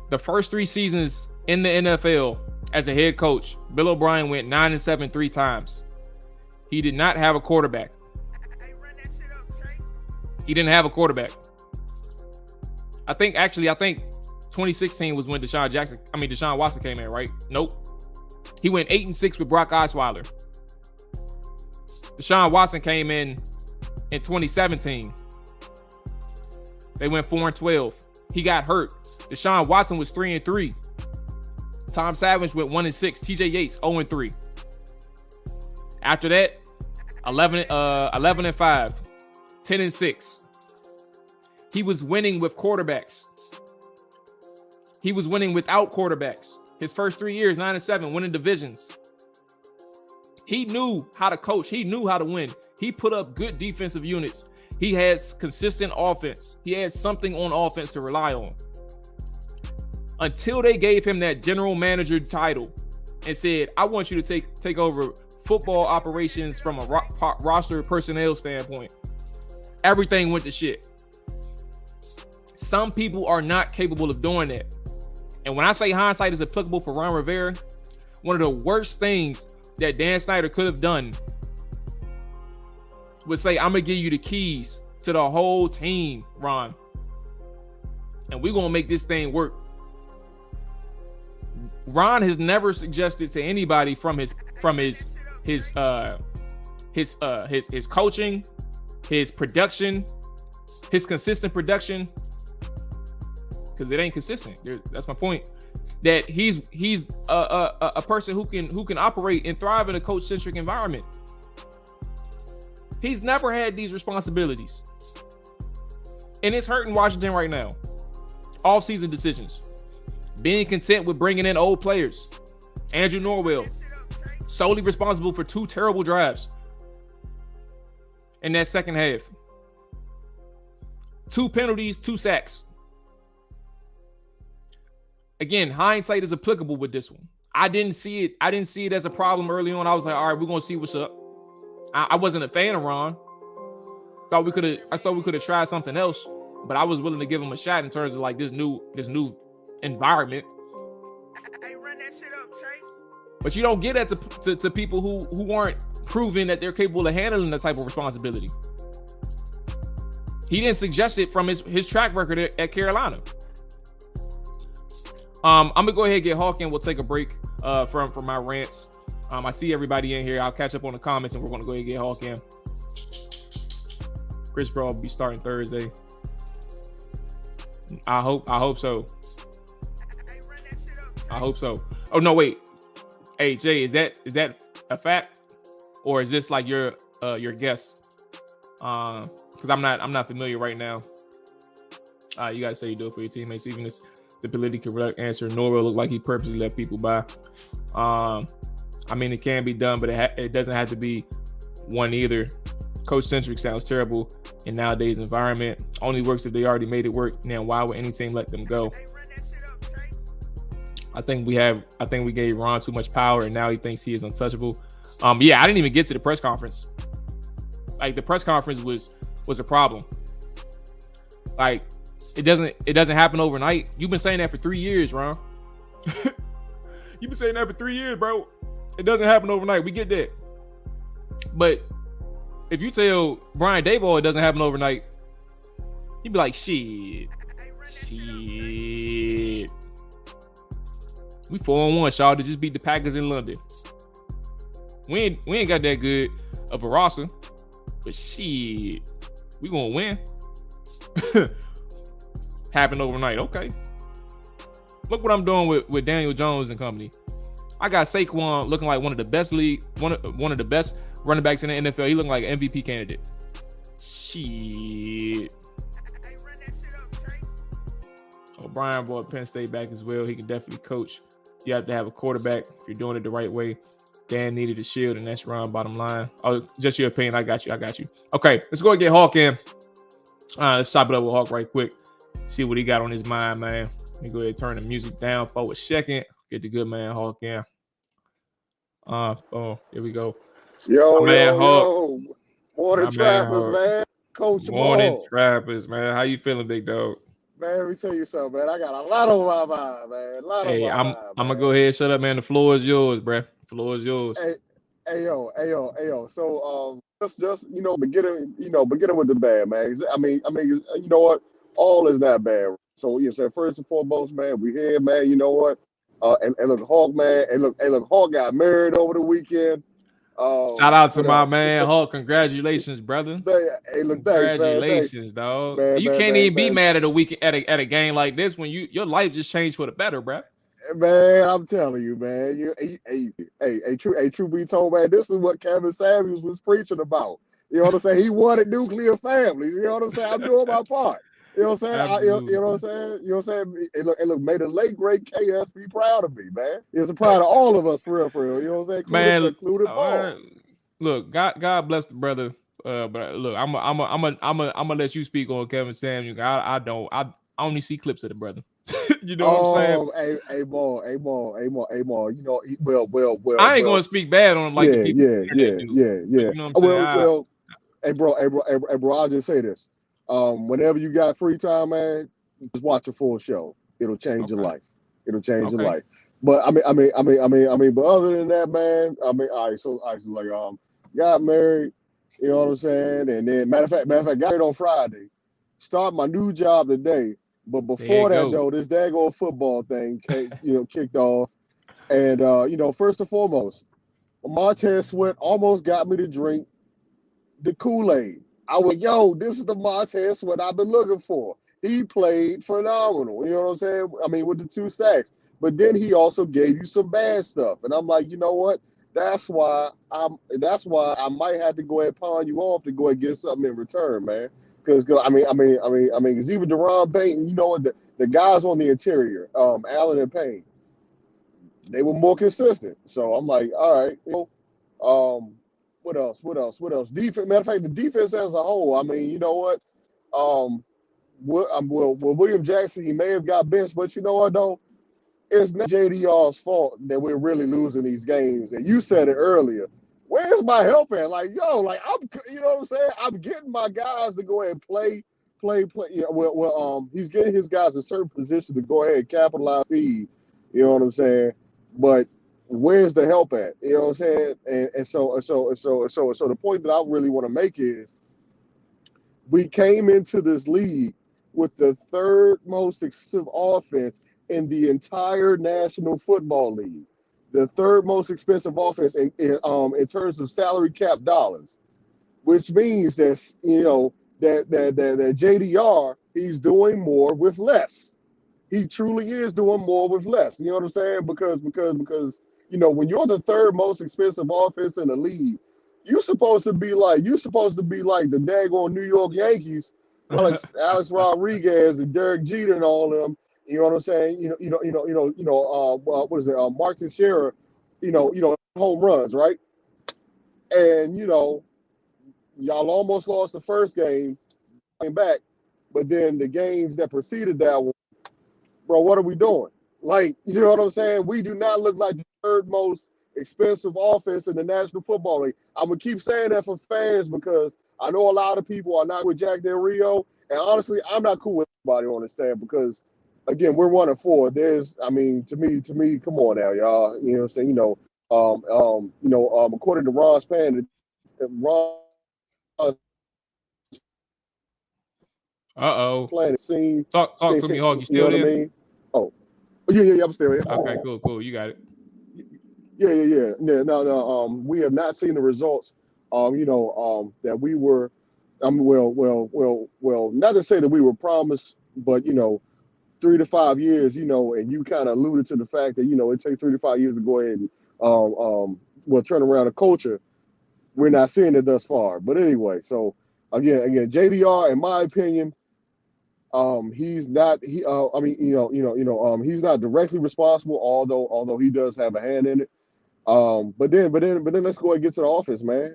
The first 3 seasons in the NFL as a head coach, Bill O'Brien went 9-7 3 times. He did not have a quarterback. He didn't have a quarterback. I think 2016 was when Deshaun Watson came in, right? Nope. He went 8-6 with Brock Osweiler. Deshaun Watson came in 2017. They went 4-12. He got hurt. Deshaun Watson was 3-3. Tom Savage went 1-6. TJ Yates 0-3. After that, 11-5, 10-6. He was winning with quarterbacks. He was winning without quarterbacks. His first 3 years, 9-7, winning divisions. He knew how to coach. He knew how to win. He put up good defensive units. He has consistent offense. He had something on offense to rely on. Until they gave him that general manager title and said, I want you to take over football operations from a roster personnel standpoint. Everything went to shit. Some people are not capable of doing that. And when I say hindsight is applicable for Ron Rivera, one of the worst things that Dan Snyder could have done would say, I'm going to give you the keys to the whole team, Ron. And we're going to make this thing work. Ron has never suggested to anybody from his coaching, his production, his consistent production, because it ain't consistent. That's my point. That he's a person who can operate and thrive in a coach-centric environment. He's never had these responsibilities, and it's hurting Washington right now. Off-season decisions, being content with bringing in old players. Andrew Norwell, solely responsible for 2 terrible drives in that second half. 2 penalties, 2 sacks. Again, hindsight is applicable with this one. I didn't see it as a problem early on. I was like, all right, we're gonna see what's up. I wasn't a fan of Ron. I thought we could have tried something else, but I was willing to give him a shot in terms of like this new environment. But you don't get that to people who aren't proven that they're capable of handling that type of responsibility. He didn't suggest it from his track record at Carolina. I'm gonna go ahead and get Hawk in. We'll take a break from my rants. I see everybody in here. I'll catch up on the comments, and we're gonna go ahead and get Hawk in. Chris Paul will be starting Thursday. I hope so. I hope so. Oh no, wait. Hey Jay, is that a fact, or is this like your guess? Because I'm not familiar right now. You guys say you do it for your teammates, even if the politically correct answer. Norwell looked like he purposely let people by. I mean, it can be done, but it doesn't have to be one either. Coach-centric sounds terrible in nowadays environment. Only works if they already made it work. Now, why would any team let them go? I think we gave Ron too much power, and now he thinks he is untouchable. Yeah, I didn't even get to the press conference. Like, the press conference was a problem. Like, it doesn't happen overnight. You've been saying that for 3 years, Ron. You've been saying that for 3 years, bro. It doesn't happen overnight. We get that. But if you tell Brian Daboll it doesn't happen overnight, he'd be like, shit. We 4-1, y'all, to just beat the Packers in London. We ain't got that good of a roster, but shit, we gonna win. Happened overnight, okay. Look what I'm doing with Daniel Jones and company. I got Saquon looking like one of the best one of the best running backs in the NFL. He looking like an MVP candidate. Shit. O'Brien brought Penn State back as well. He can definitely coach. You have to have a quarterback if you're doing it the right way. Dan needed a shield, and that's Ron, bottom line. Oh, just your opinion. I got you. Okay, let's go and get Hawk in. Let's chop it up with Hawk right quick. See what he got on his mind, man. Let me go ahead and turn the music down for a second. Get the good man Hawk in. Here we go. Yo, man, Hawk. Morning, Trappers, man. Coach Morning, Trappers, man. How you feeling, big dog? Man, let me tell you something, man. I got a lot on my mind, man. I'm gonna go ahead and shut up, man. The floor is yours, bruh. The floor is yours. Hey, yo. So, just beginning with the bad, man. I mean, you know what? All is not bad. So, first and foremost, man, we here, man. You know what? And look, Hawk, man. And look, Hawk got married over the weekend. Shout out to my man Hawk. Congratulations, brother. Hey, look, congratulations, dog. Man, you can't even be mad at a weekend at a game like this when your life just changed for the better, bro. Man, I'm telling you, man. True be told, man, this is what Kevin Samuels was preaching about. You know what I'm saying? He wanted nuclear families. You know what I'm saying? I'm doing my part. You know what I'm saying? You know what I'm saying? And look, may the late great KS be proud of me, man. It's proud of all of us, for real. You know what I'm saying? Including Paul. Look, God bless the brother. But look, I'm gonna let you speak on Kevin Samuels. I only see clips of the brother. You know what I'm saying? Hey, ball. You know, well. I ain't gonna speak bad on him like the people. Yeah. You know what I'm saying? Hey, bro. I'll just say this. Whenever you got free time, man, just watch a full show. It'll change your life. It'll change your life. But I mean, but other than that, man, all right, so like got married, you know what I'm saying? And then matter of fact, got married on Friday. Start my new job today. But before that, though, this daggone football thing kicked off. And first and foremost, Montez Sweat almost got me to drink the Kool-Aid. I went, yo, this is the Montez Sweat I've been looking for. He played phenomenal. You know what I'm saying? I mean, with the 2 sacks. But then he also gave you some bad stuff. And I'm like, you know what? That's why I might have to go ahead and pawn you off to go ahead and get something in return, man. Because I mean, because even Deron Payton, you know what, the guys on the interior, Allen and Payne, they were more consistent. So I'm like, all right, what else? Defense. Matter of fact, the defense as a whole. I mean, you know what? William Jackson, he may have got benched, but you know what though? It's not JDR's fault that we're really losing these games. And you said it earlier. Where's my help at? Like, yo, like you know what I'm saying? I'm getting my guys to go ahead and play. Yeah, well, he's getting his guys in certain positions to go ahead and capitalize feed. You know what I'm saying? But where's the help at? You know what I'm saying? And so the point that I really want to make is we came into this league with the third most expensive offense in the entire National Football League. The third most expensive offense in terms of salary cap dollars, which means that that JDR, he's doing more with less. He truly is doing more with less. You know what I'm saying? Because when you're the third most expensive offense in the league, you're supposed to be like the daggone New York Yankees, Alex Rodriguez and Derek Jeter and all of them. You know what I'm saying? What is it? Mark Teixeira, home runs, right? And y'all almost lost the first game, came back, but then the games that preceded that one, bro, what are we doing? Like, you know what I'm saying? We do not look like the third most expensive offense in the National Football League. I'm going to keep saying that for fans because I know a lot of people are not with Jack Del Rio. And honestly, I'm not cool with everybody on the staff because, again, we're 1-4. To me, come on now, y'all. You know what I'm saying? According to Ron Span, playing the scene. Talk to me, Hawk. You still there? What I mean? Oh, yeah, I'm still here. Okay, cool. You got it. Yeah. No. We have not seen the results. That we were. Not to say that we were promised, but 3 to 5 years. And you kind of alluded to the fact that it takes 3 to 5 years to go ahead and turn around a culture. We're not seeing it thus far. But anyway, so again, JDR, in my opinion, he's not. He's not directly responsible, although he does have a hand in it. But then let's go ahead and get to the offense, man.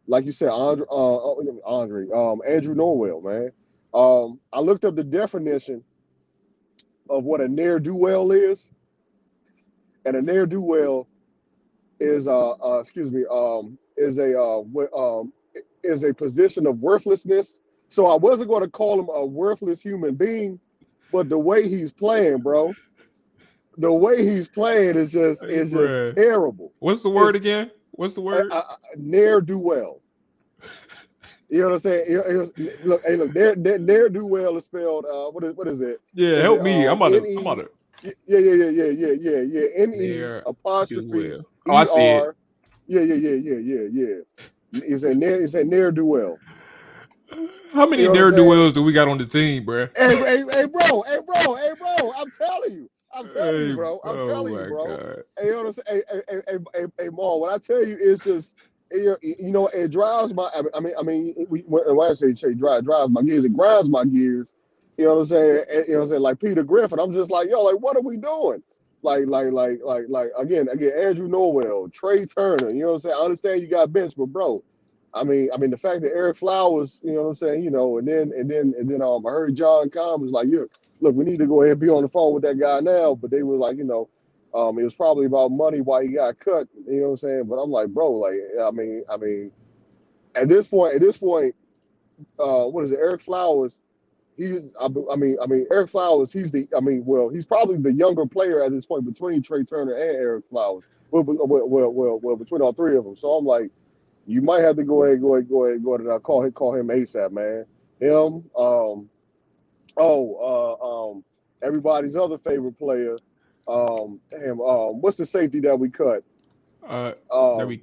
Like you said, Andrew Norwell, man. I looked up the definition of what a ne'er-do-well is, and a ne'er-do-well is a position of worthlessness. So I wasn't going to call him a worthless human being, but the way he's playing, bro, is just terrible. What's the word again? What's the word? Ne'er-do-well. You know what I'm saying? Look, ne'er-do-well is spelled. What is it? Yeah, help me. I'm on it. Yeah. N-E apostrophe. Oh, I see it. Yeah. It's a ne'er-do-well. How many ne'er-do-wells do we got on the team, bro? Hey, bro. I'm telling you, bro. God. Hey, hey, Maul. What I tell you is just, it drives my. When I say drives my gears, it grinds my gears. You know what I'm saying? Like Peter Griffin. I'm just like, what are we doing? Like again, Andrew Norwell, Trey Turner. You know what I'm saying? I understand you got bench, but bro. I mean, the fact that Eric Flowers, you know what I'm saying, and then I heard John Kahn was like, look, we need to go ahead and be on the phone with that guy now. But they were like, it was probably about money why he got cut. You know what I'm saying? But I'm like, bro, at this point, what is it? Eric Flowers. Eric Flowers. He's probably the younger player at this point between Trey Turner and Eric Flowers. Well, between all three of them. So I'm like, you might have to go ahead and call him ASAP, man. Him. Everybody's other favorite player. What's the safety that we cut? Landon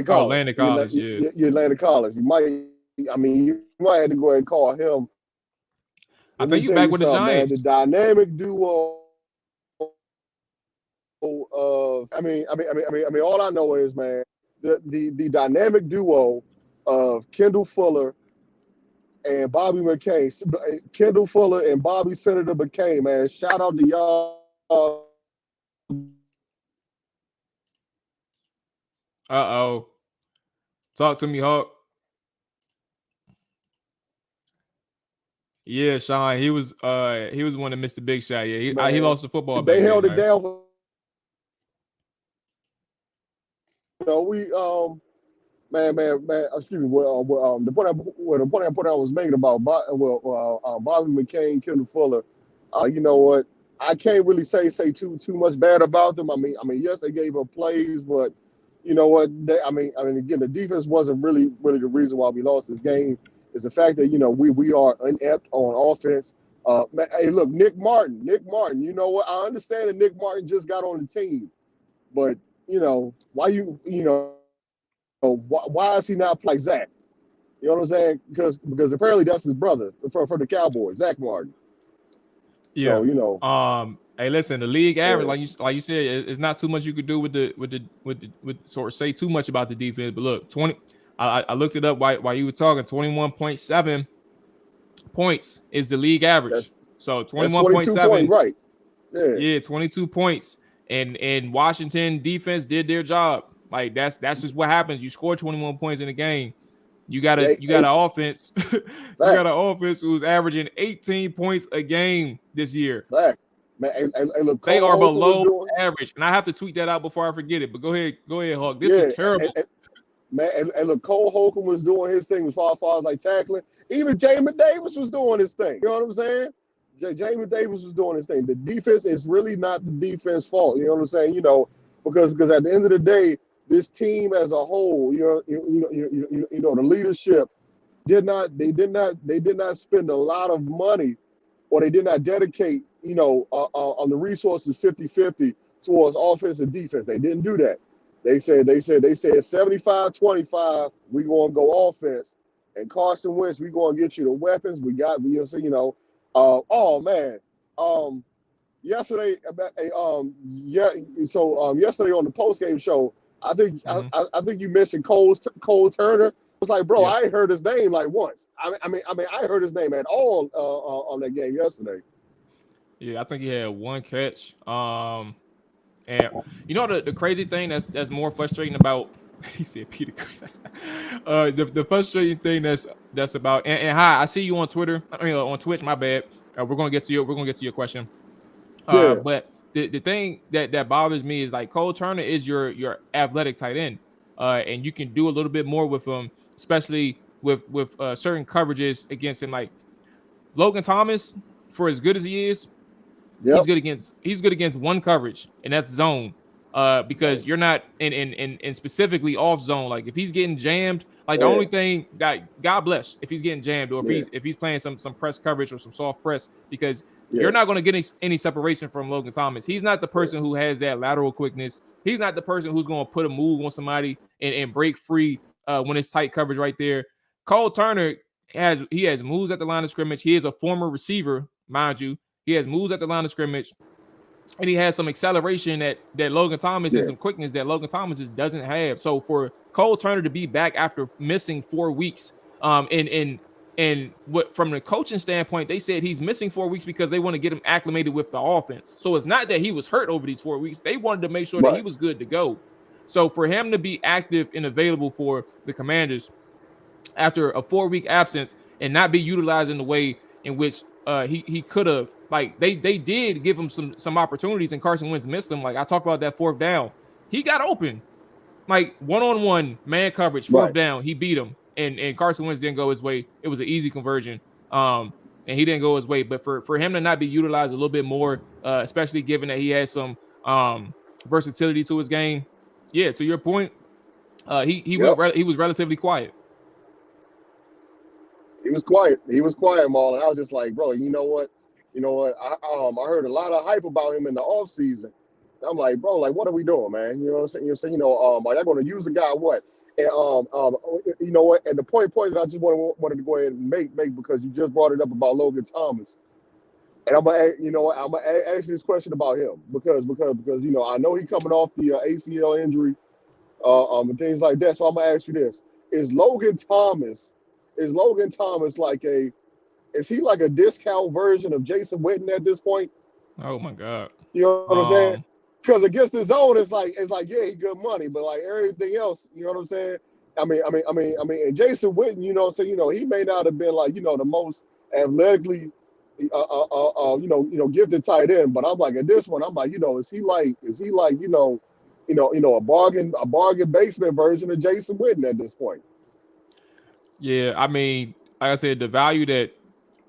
Collins. Landon Collins, yeah, Landon Collins. You might have to go ahead and call him. I think he's back with the Giants. Man, the dynamic duo of all I know is, man, the dynamic duo of Kendall Fuller and Bobby McCain. Kendall Fuller and Bobby Senator McCain, man. Shout out to y'all. Uh-oh. Talk to me, Hawk. Yeah, Sean, he was one that missed the big shot. Yeah, he lost the football. They held it down. Excuse me. The point I was making about Bobby McCain, Kendall Fuller. You know what? I can't really say too much bad about them. I mean, yes, they gave up plays, but you know what? Again, the defense wasn't really the reason why we lost this game. It's the fact that we are inept on offense. Hey, look, Nick Martin. You know what? I understand that Nick Martin just got on the team, but why is he not play Zach? You know what I'm saying? Because apparently that's his brother for the Cowboys, Zach Martin. Yeah. So hey, listen, the league average, like you said, it's not too much you could do with sort of say too much about the defense. But look, I looked it up while you were talking. 21.7 points is the league average. So 21.7, right? Yeah, 22 points. And Washington defense did their job. Like that's just what happens. You score 21 points in a game. You got an offense. You got an offense who's averaging 18 points a game this year. Fact. Man, and look, they are below average. And I have to tweet that out before I forget it. But go ahead, Hawk. This is terrible. And look, Cole Holcomb was doing his thing as far as like tackling. Even Jamin Davis was doing his thing. You know what I'm saying? Jamin Davis was doing his thing. The defense is really not the defense fault. You know what I'm saying? Because at the end of the day, this team as a whole, the leadership did not spend a lot of money, or they did not dedicate, on the resources 50-50 towards offense and defense. They didn't do that. They said 75-25, we going to go offense. And Carson Wentz, we going to get you the weapons. Yesterday yesterday on the postgame show, I think you mentioned Cole Turner. I was like, bro, I ain't heard his name like once. I heard his name at all on that game yesterday. Yeah, I think he had one catch. And the crazy thing that's more frustrating about he said Peter. The frustrating thing that's about and hi, I see you on Twitter. On Twitch. My bad. We're gonna get to your question. But the thing that bothers me is like Cole Turner is your athletic tight end, and you can do a little bit more with him, especially with certain coverages against him. Like Logan Thomas, for as good as he is, he's good against one coverage, and that's zone. Because you're not in specifically off zone. Like if he's getting jammed, like the only thing that God bless if he's getting jammed, or if he's playing some press coverage or some soft press, because you're not going to get any separation from Logan Thomas. He's not the person who has that lateral quickness. He's not the person who's going to put a move on somebody and break free when it's tight coverage right there. Cole Turner has moves at the line of scrimmage. He is a former receiver, mind you. He has moves at the line of scrimmage. And he has some acceleration that Logan Thomas and some quickness that Logan Thomas just doesn't have. So for Cole Turner to be back after missing 4 weeks, and what from the coaching standpoint, they said he's missing 4 weeks because they want to get him acclimated with the offense. So it's not that he was hurt over these 4 weeks. They wanted to make sure that he was good to go. So for him to be active and available for the Commanders after a 4-week absence and not be utilized in the way in which he could have, like they did give him some opportunities, and Carson Wentz missed them. Like I talked about that 4th down, he got open, like one-on-one man coverage, 4th down, he beat him, and Carson Wentz didn't go his way. It was an easy conversion, and he didn't go his way. But for him to not be utilized a little bit more, especially given that he has some versatility to his game, to your point, he was relatively quiet. He was quiet, Marlon. I was just like, bro, you know what? I heard a lot of hype about him in the offseason. I'm like, bro, like, what are we doing, man? You know what I'm saying? You're saying, are y'all going to use the guy what? And you know what? And the point that I just wanted to go ahead and make because you just brought it up about Logan Thomas. And I'm gonna ask you this question about him because I know he coming off the ACL injury, and things like that. So I'm gonna ask you this: Is Logan Thomas is he like a discount version of Jason Witten at this point? Oh my God! You know what I'm saying? Because against the zone, it's like he good money, but like everything else, you know what I'm saying? I mean, and Jason Witten, he may not have been like the most athletically, gifted tight end, but I'm like at this one, I'm like, is he like a bargain basement version of Jason Witten at this point? Yeah, I mean, like I said, the value that,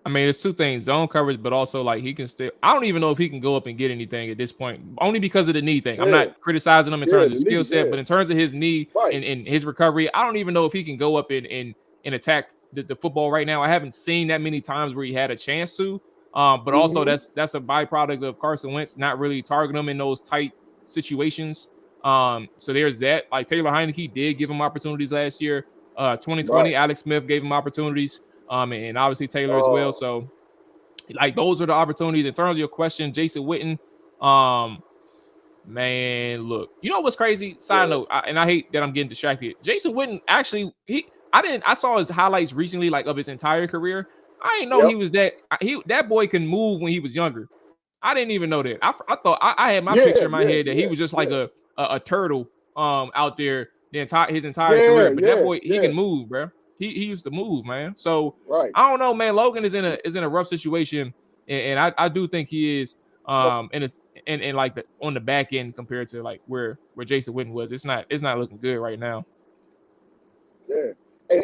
it's two things: zone coverage, but also like he can still. I don't even know if he can go up and get anything at this point, only because of the knee thing. I'm not criticizing him in terms of skill set, but in terms of his knee and his recovery, I don't even know if he can go up and and attack the football right now. I haven't seen that many times where he had a chance to. But also that's a byproduct of Carson Wentz not really targeting him in those tight situations. So there's that. Like Taylor Heineke did give him opportunities last year. 2020, right. Alex Smith gave him opportunities. And obviously Taylor as well. So like those are the opportunities. In terms of your question, Jason Witten, man, look, you know what's crazy? Side note, and I hate that I'm getting distracted. Jason Witten actually, I saw his highlights recently, like of his entire career. I didn't know he was that boy can move when he was younger. I didn't even know that. I thought I had my picture in my head that he was just like a turtle out there his entire career. But that boy, he can move, bro. He used to move, man. So I don't know, man. Logan is in a rough situation, and I do think he is and like on the back end compared to like where Jason Witten was. It's not looking good right now. Yeah, and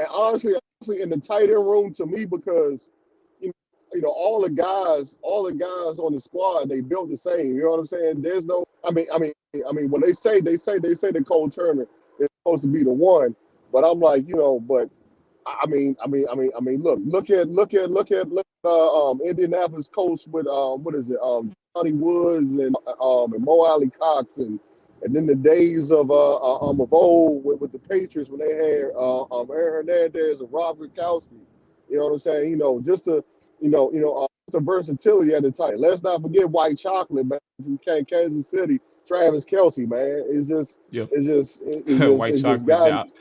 honestly, in the tight end room to me, because you know all the guys on the squad, they built the same. You know what I'm saying? There's no, I mean when they say that Cole Turner is supposed to be the one, but I'm like, but I mean, look at Indianapolis Colts with what is it, Johnny Woods and Mo Alley Cox and then the days of old with the Patriots when they had Aaron Hernandez and Rob Gronkowski. You know what I'm saying? Just the the versatility at the time. Let's not forget White Chocolate, man, from Kansas City. Travis Kelce, man, it's just White Chocolate.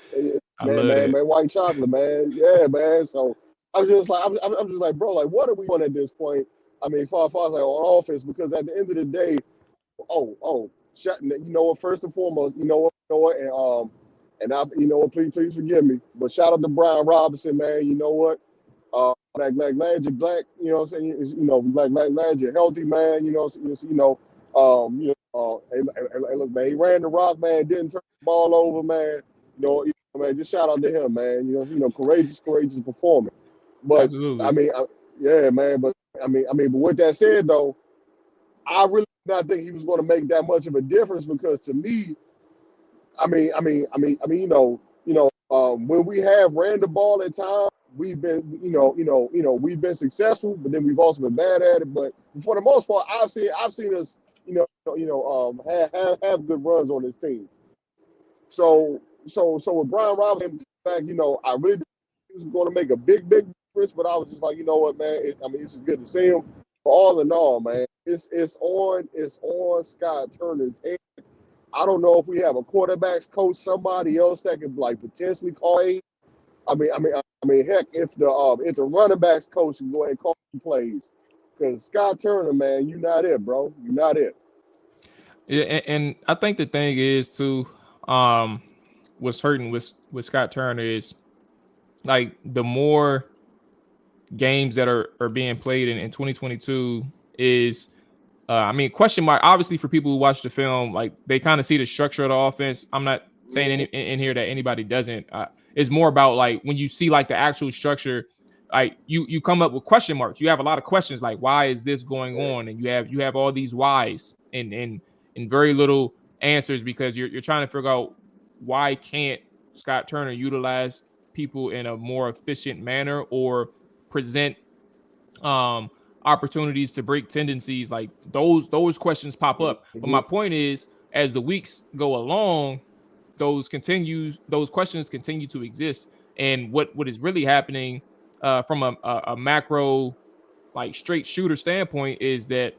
Man, White Chocolate, man, yeah, man. So I'm just like, bro, like, what are we on at this point? I mean, far as like on offense, because at the end of the day, first and foremost, and please forgive me, but shout out to Brian Robinson, man. You know what? Black, you know what I'm saying? Black Landry, healthy man, hey, look, man, he ran the rock, man, didn't turn the ball over, man. Man, just shout out to him, man. Courageous performance. But absolutely. I mean, but with that said, though, I really did not think he was going to make that much of a difference, because to me, when we have ran the ball at times, we've been, we've been successful, but then we've also been bad at it. But for the most part, I've seen us, have good runs on this team. So with Brian Robinson back, I really didn't think he was going to make a big difference, but I was just like, you know what, man? It's just good to see him. But all in all, man, it's on Scott Turner's head. I don't know if we have a quarterbacks coach, somebody else that could like potentially call it. I mean, heck, if the running backs coach can go ahead and call plays, because Scott Turner, man, you're not it, bro. You're not it. Yeah, and I think the thing is too, what's hurting with Scott Turner is like the more games that are being played in 2022 is, question mark. Obviously, for people who watch the film, like they kind of see the structure of the offense. I'm not saying in here that anybody doesn't. It's more about like when you see like the actual structure, like you come up with question marks. You have a lot of questions like, why is this going on? And you have all these whys and very little answers, because you're trying to figure out why can't Scott Turner utilize people in a more efficient manner or present opportunities to break tendencies. Like those questions pop up. But my point is, as the weeks go along, those questions continue to exist. And what is really happening from a macro, like straight shooter standpoint is that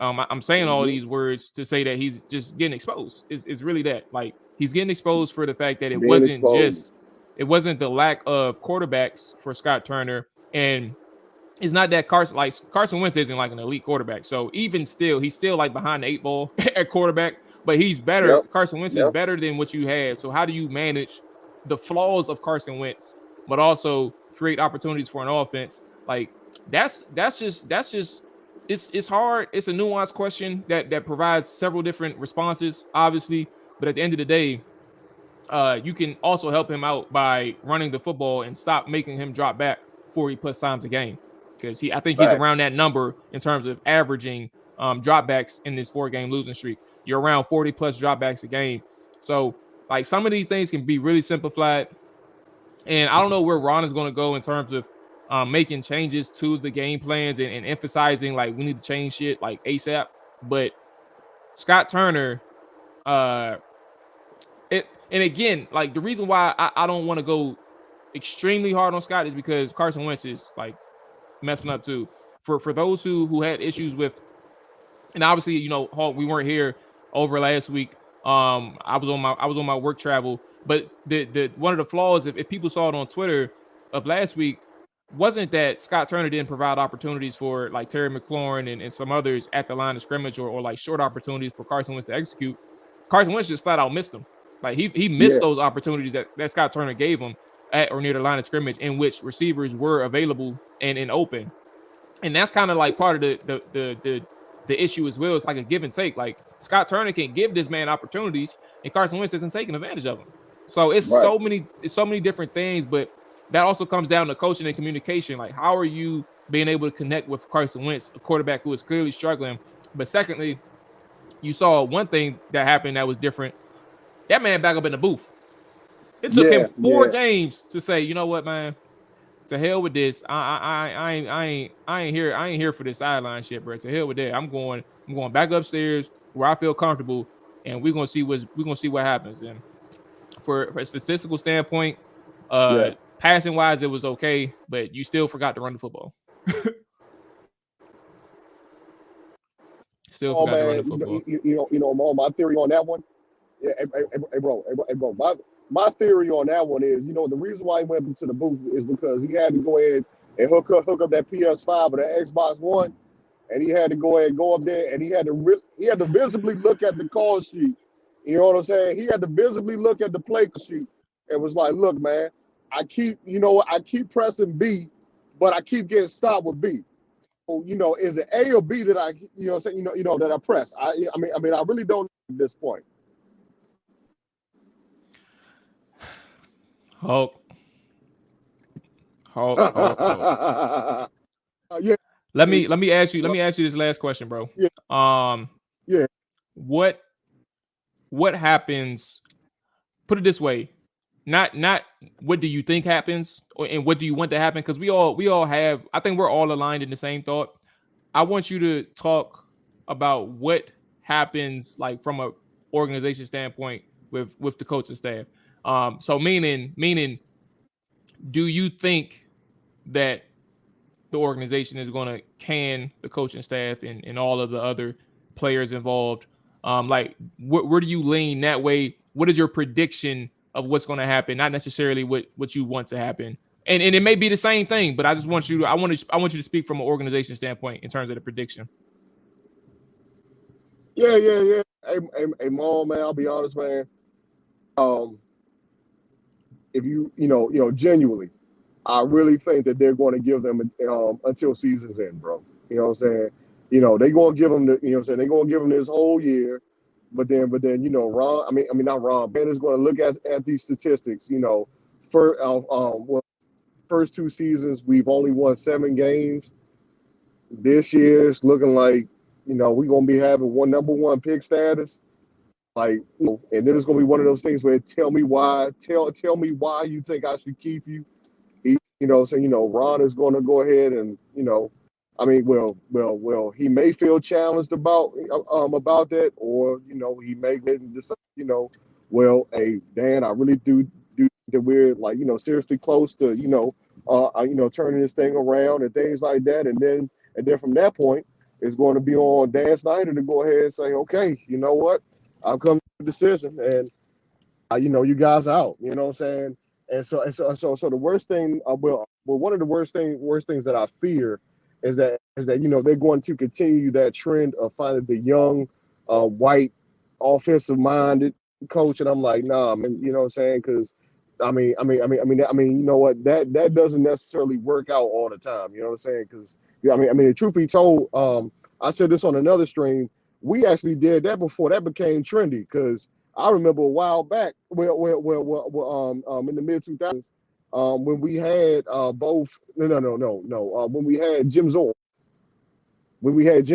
I'm saying all these words to say that he's just getting exposed. It's really that, like, he's getting exposed for the fact that it wasn't the lack of quarterbacks for Scott Turner, and it's not that Carson Wentz isn't like an elite quarterback. So even still, he's still like behind the 8 ball at quarterback, but he's better. Yep. Carson Wentz is better than what you had. So how do you manage the flaws of Carson Wentz, but also create opportunities for an offense? Like that's just it's hard. It's a nuanced question that provides several different responses, obviously. But at the end of the day, you can also help him out by running the football and stop making him drop back 40+ times a game, because I think he's around that number in terms of averaging dropbacks in this 4-game losing streak. You're around 40+ dropbacks a game. So like some of these things can be really simplified And I don't know where Ron is going to go in terms of making changes to the game plans and emphasizing like we need to change shit like ASAP. But Scott Turner, and again, like the reason why I don't want to go extremely hard on Scott is because Carson Wentz is like messing up too. For those who had issues with, and obviously Hawk, we weren't here over last week. I was on my work travel, but the one of the flaws, if people saw it on Twitter of last week, wasn't that Scott Turner didn't provide opportunities for like Terry McLaurin and some others at the line of scrimmage or like short opportunities for Carson Wentz to execute. Carson Wentz just flat out missed them. Like he missed those opportunities that Scott Turner gave him at or near the line of scrimmage in which receivers were available and open. And that's kind of like part of the issue as well. It's like a give and take. Like Scott Turner can give this man opportunities and Carson Wentz isn't taking advantage of them. So it's so many different things, but that also comes down to coaching and communication. Like, how are you being able to connect with Carson Wentz, a quarterback who is clearly struggling? But secondly, you saw one thing that happened that was different. That man back up in the booth. It took him 4 games to say, you know what, man, to hell with this. I ain't here for this sideline shit, bro. To hell with that. I'm going back upstairs where I feel comfortable, and we're gonna see what happens. And for a statistical standpoint, passing wise, it was okay, but you still forgot to run the football. My theory on that one. Yeah, hey, bro. My theory on that one is, the reason why he went into the booth is because he had to go ahead and hook up that PS5 or that Xbox One, and he had to go ahead and go up there, and he had to visibly look at the call sheet. You know what I'm saying? He had to visibly look at the play sheet. It was like, look, man, I keep pressing B, but I keep getting stopped with B. So, is it A or B that I, that I press? I really don't know at this point. Hulk. Yeah. Let me ask you this last question, bro. Yeah. What happens? Put it this way. Not what do you think happens and what do you want to happen? Because we all have, I think we're all aligned in the same thought. I want you to talk about what happens like from a organization standpoint with the coaching staff. So meaning, do you think that the organization is going to can the coaching staff and all of the other players involved? Like where do you lean that way? What is your prediction of what's going to happen? Not necessarily what you want to happen. And it may be the same thing, but I just want you to speak from an organization standpoint in terms of the prediction. Yeah. Hey, Mom, man, I'll be honest, man. If you genuinely, I really think that they're going to give them until season's end, bro. You know what I'm saying? They're going to give them they're going to give them this whole year, but then not Ron, Ben is going to look at these statistics. First 2 seasons we've only won 7 games. This year it's looking like we're going to be having number 1 pick status. Like, and then it's gonna be one of those things where tell me why you think I should keep you. Ron is gonna go ahead and he may feel challenged about that, or he may decide, hey, Dan, I really do that we're like seriously close to turning this thing around and things like that, and then from that point it's going to be on Dan Snyder to go ahead and say, okay, you know what? I've come to a decision, and you guys out. You know what I'm saying? And so the worst thing, one of the worst things that I fear is that they're going to continue that trend of finding the young, white, offensive-minded coach, and I'm like, nah, man. You know what I'm saying? Because you know what? That doesn't necessarily work out all the time. You know what I'm saying? Because the truth be told, I said this on another stream. We actually did that before that became trendy, because I remember a while back, in the mid 2000s, when we had when we had Jim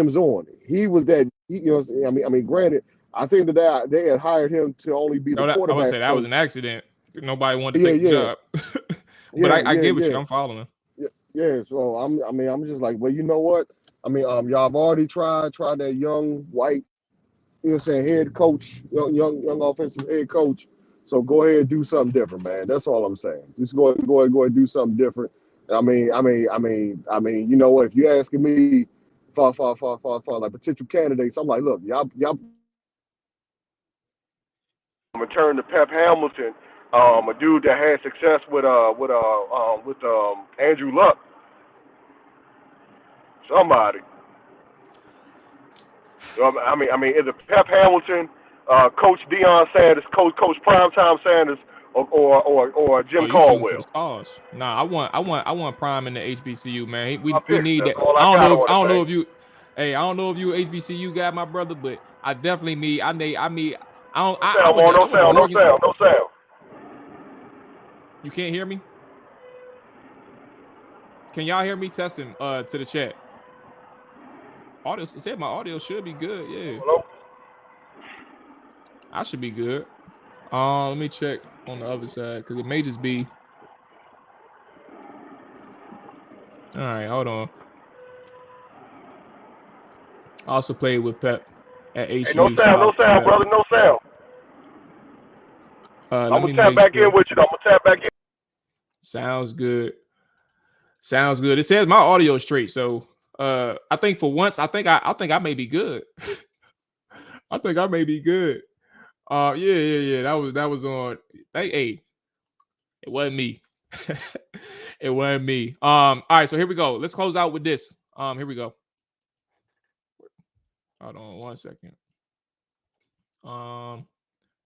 Zorn. He was that. Granted, I think that they had hired him to only be the quarterback. I would say that was an accident. Nobody wanted to take the job. But I get with you. I'm following. Yeah. So I'm just like, well, you know what? I mean, y'all have already tried that young white, you know what I'm saying, head coach, young offensive head coach. So go ahead and do something different, man. That's all I'm saying. Just go ahead and do something different. I mean, you know what? If you're asking me for like potential candidates, I'm like, look, y'all. Return to Pep Hamilton, a dude that had success with Andrew Luck. Somebody. I mean, is it Pep Hamilton, Coach Deion Sanders, Coach Primetime Sanders, or Jim Caldwell? Nah, I want Prime in the HBCU, man. We need that. I don't know if you HBCU guy, my brother, but I definitely need. No sound. You can't hear me? Can y'all hear me? Testing to the chat. Audio said my audio should be good. Yeah. Hello? I should be good. Let me check on the other side because it may just be. All right, hold on. I also played with Pep at HU. Hey, no sound, brother, no sound. I'm gonna tap back in with you. Sounds good. It says my audio is straight, so I think for once, I think I may be good. I think I may be good. Yeah. That was on. Hey, it wasn't me. It wasn't me. All right, so here we go. Let's close out with this. Here we go. Hold on 1 second.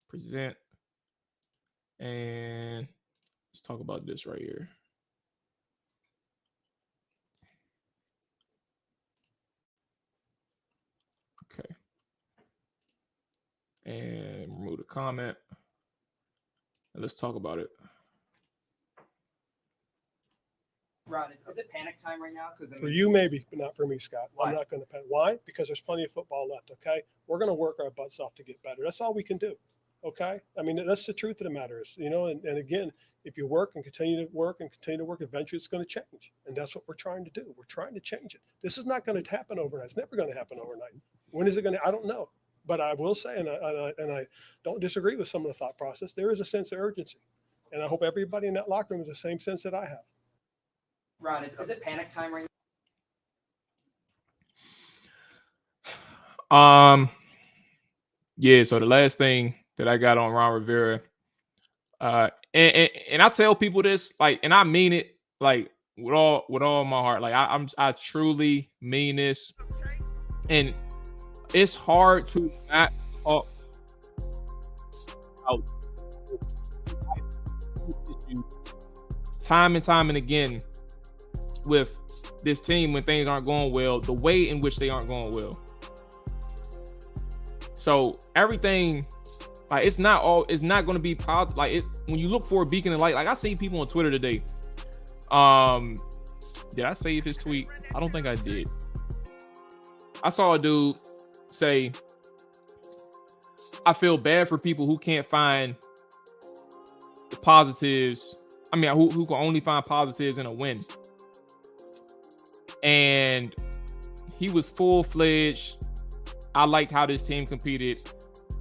Present. And let's talk about this right here. Okay. And remove the comment. And let's talk about it. Rod, is it panic time right now? For you, maybe, but not for me, Scott. Why? I'm not going to panic. Why? Because there's plenty of football left, okay? We're going to work our butts off to get better. That's all we can do, okay? I mean, that's the truth of the matter is, and again, if you work and continue to work, eventually it's going to change. And that's what we're trying to do. We're trying to change it. This is not going to happen overnight. It's never going to happen overnight. When is it going to? I don't know. But I will say, and I don't disagree with some of the thought process, there is a sense of urgency. And I hope everybody in that locker room has the same sense that I have. Ron, is it panic time right now? Yeah, so the last thing that I got on Ron Rivera, and I tell people this, like, and I mean it, like, with all my heart. Like, I truly mean this. And it's hard to not talk about time and time and again with this team when things aren't going well, the way in which they aren't going well. So everything, like, it's not going to be positive. Like, when you look for a beacon of light, like I see people on Twitter today. Did I save his tweet? I don't think I did. I saw a dude say, I feel bad for people who can't find the positives. I mean, who can only find positives in a win. And he was full-fledged. I liked how this team competed.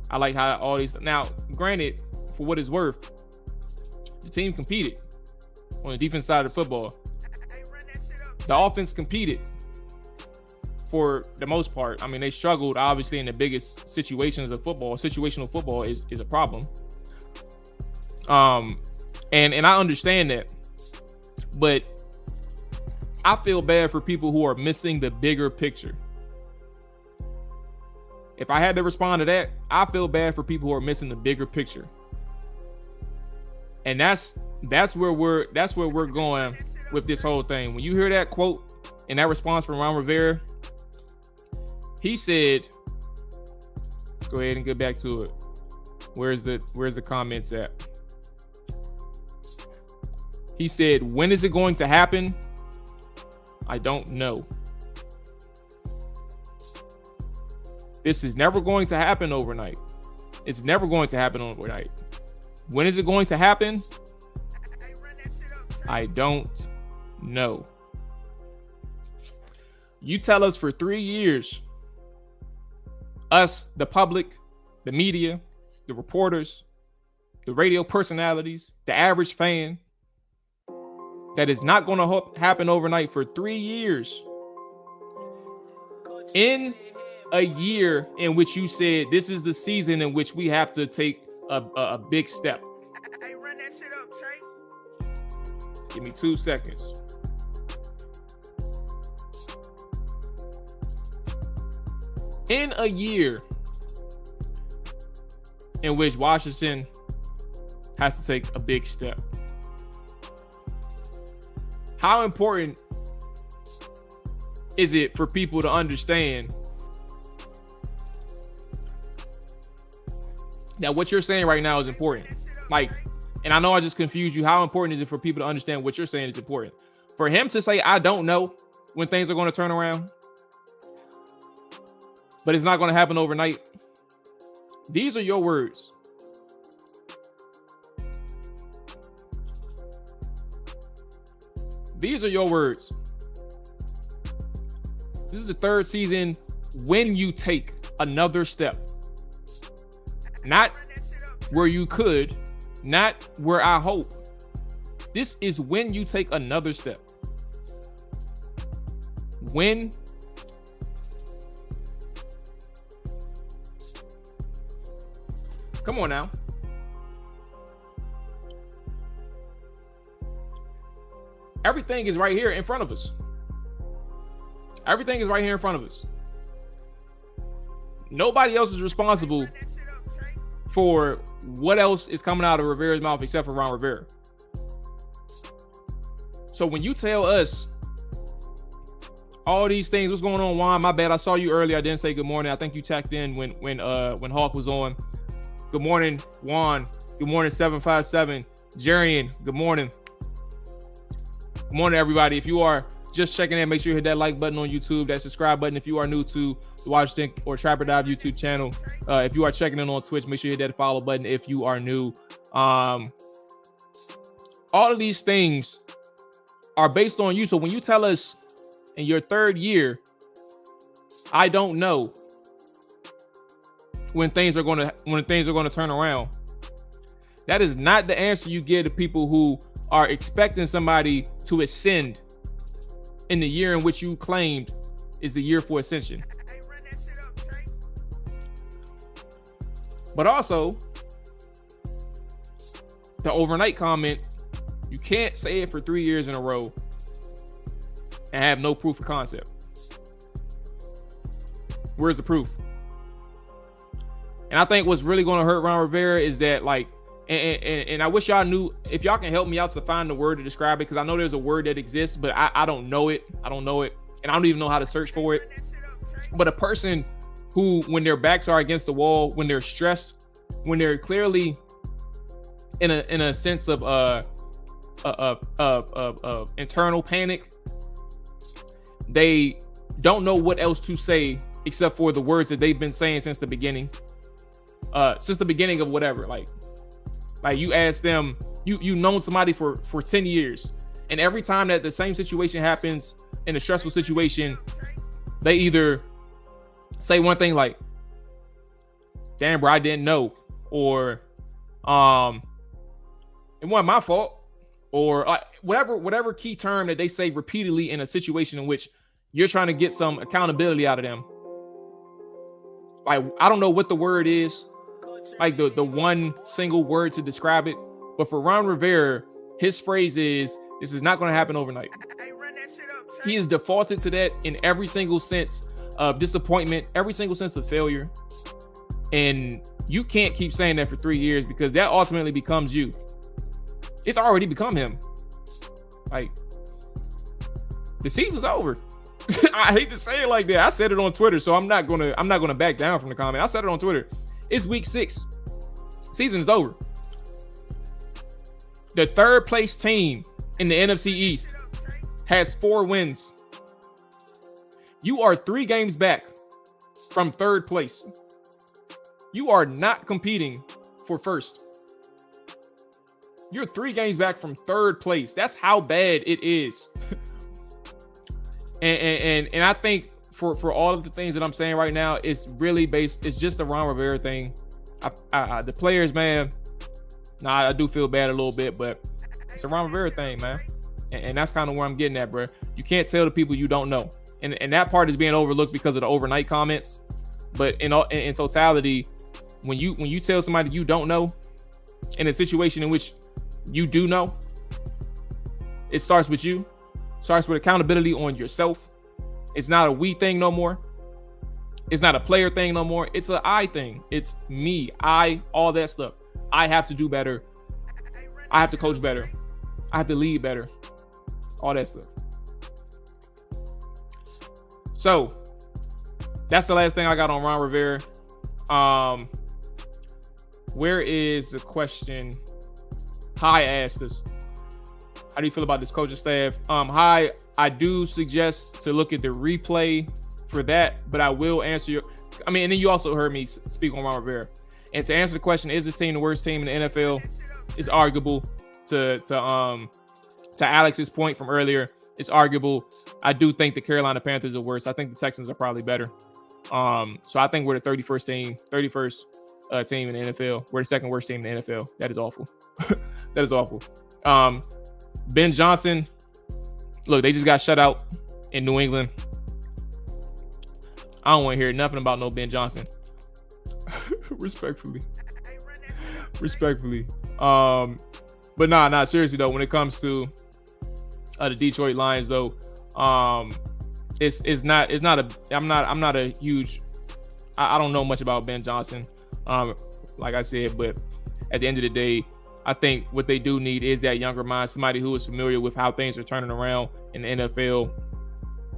I like how all these. Now, granted, for what it's worth, the team competed on the defense side of the football. The offense competed for the most part. I mean, they struggled obviously in the biggest situations of football. Situational football is a problem. And I understand that, but I feel bad for people who are missing the bigger picture. If I had to respond to that, I feel bad for people who are missing the bigger picture. And that's where we're going with this whole thing. When you hear that quote and that response from Ron Rivera, he said, let's go ahead and get back to it. Where's the comments at? He said, when is it going to happen? I don't know. This is never going to happen overnight. It's never going to happen overnight. When is it going to happen? I don't know. You tell us for 3 years, us, the public, the media, the reporters, the radio personalities, the average fan, that is not going to happen overnight for 3 years. In a year in which you said this is the season in which we have to take a big step. Hey, run that shit up, Chase. Give me 2 seconds. In a year in which Washington has to take a big step, how important is it for people to understand that what you're saying right now is important? Like, and I know I just confused you. How important is it for people to understand what you're saying is important? For him to say, I don't know when things are going to turn around, but it's not going to happen overnight. These are your words. These are your words. This is the 3rd season when you take another step. Not where you could, not where I hope. This is when you take another step. When come on now. Everything is right here in front of us. Everything is right here in front of us. Nobody else is responsible for what else is coming out of Rivera's mouth except for Ron Rivera. So when you tell us all these things, what's going on, Juan? My bad. I saw you earlier. I didn't say good morning. I think you checked in when Hawk was on. Good morning, Juan. Good morning, 757. Jarian, good morning. Good morning, everybody. If you are just checking in, make sure you hit that like button on YouTube, that subscribe button if you are new to the Washington or Trapper Dive YouTube channel. If you are checking in on Twitch, make sure you hit that follow button if you are new. All of these things are based on you. So when you tell us in your 3rd year, I don't know when things are going to turn around, that is not the answer you give to people who are expecting somebody to ascend in the year in which you claimed is the year for ascension. But also, the overnight comment, you can't say it for 3 years in a row and have no proof of concept. Where's the proof? And I think what's really going to hurt Ron Rivera is that, like, and I wish y'all knew, if y'all can help me out to find the word to describe it, because I know there's a word that exists, but I don't know it. I don't know it. And I don't even know how to search for it. But a person who, when their backs are against the wall, when they're stressed, when they're clearly in a sense of internal panic, they don't know what else to say except for the words that they've been saying since the beginning. Since the beginning of whatever. Like you ask them, you've known somebody for 10 years, and every time that the same situation happens in a stressful situation, they either say one thing like, damn, bro, I didn't know, or it wasn't my fault, or whatever key term that they say repeatedly in a situation in which you're trying to get some accountability out of them. Like, I don't know what the word is, like the one single word to describe it, but for Ron Rivera, his phrase is, this is not going to happen overnight. He is defaulted to that in every single sense of disappointment, every single sense of failure. And you can't keep saying that for 3 years, because that ultimately becomes you. It's already become him. Like, the season's over. I hate to say it like that. I said it on Twitter, so I'm not gonna back down from the comment. I said it on Twitter. It's week 6. Season is over. The third place team in the NFC East has 4 wins. You are 3 games back from third place. You are not competing for first. You're 3 games back from 3rd place. That's how bad it is. and I think for all of the things that I'm saying right now, it's really based. It's just a Ron Rivera thing. The players, man. I do feel bad a little bit, but it's a Ron Rivera thing, man. And that's kind of where I'm getting at, bro. You can't tell the people you don't know, and that part is being overlooked because of the overnight comments. But in totality, when you tell somebody you don't know, in a situation in which you do know, it starts with you. Starts with accountability on yourself. It's not a we thing no more. It's not a player thing no more. It's an I thing. It's me, all that stuff. I have to do better. I have to coach better. I have to lead better. All that stuff. So that's the last thing I got on Ron Rivera. Where is the question? Hi asked us, how do you feel about this coaching staff? Hi, I do suggest to look at the replay for that, but I will answer your. And then you also heard me speak on Ron Rivera. And to answer the question, is this team the worst team in the NFL? It's arguable. To Alex's point from earlier, it's arguable. I do think the Carolina Panthers are worse. I think the Texans are probably better. So I think we're the 31st team in the NFL. We're the 2nd worst team in the NFL. That is awful. That is awful. Ben Johnson, look, they just got shut out in New England. I don't want to hear nothing about no Ben Johnson. Respectfully. But nah, seriously though, when it comes to the Detroit Lions though, it's not a huge, I don't know much about Ben Johnson, like I said, but at the end of the day, I think what they do need is that younger mind, somebody who is familiar with how things are turning around in the NFL,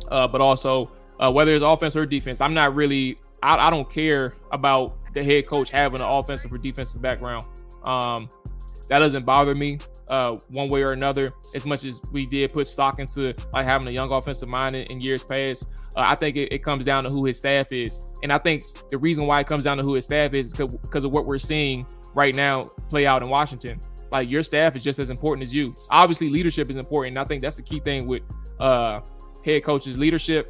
but also whether it's offense or defense. I'm not really, I don't care about the head coach having an offensive or defensive background. That doesn't bother me one way or another, as much as we did put stock into like having a young offensive mind in years past. I think it comes down to who his staff is. And I think the reason why it comes down to who his staff is because of what we're seeing right now play out in Washington. Like, your staff is just as important as you. Obviously, leadership is important. And I think that's the key thing with head coaches' leadership,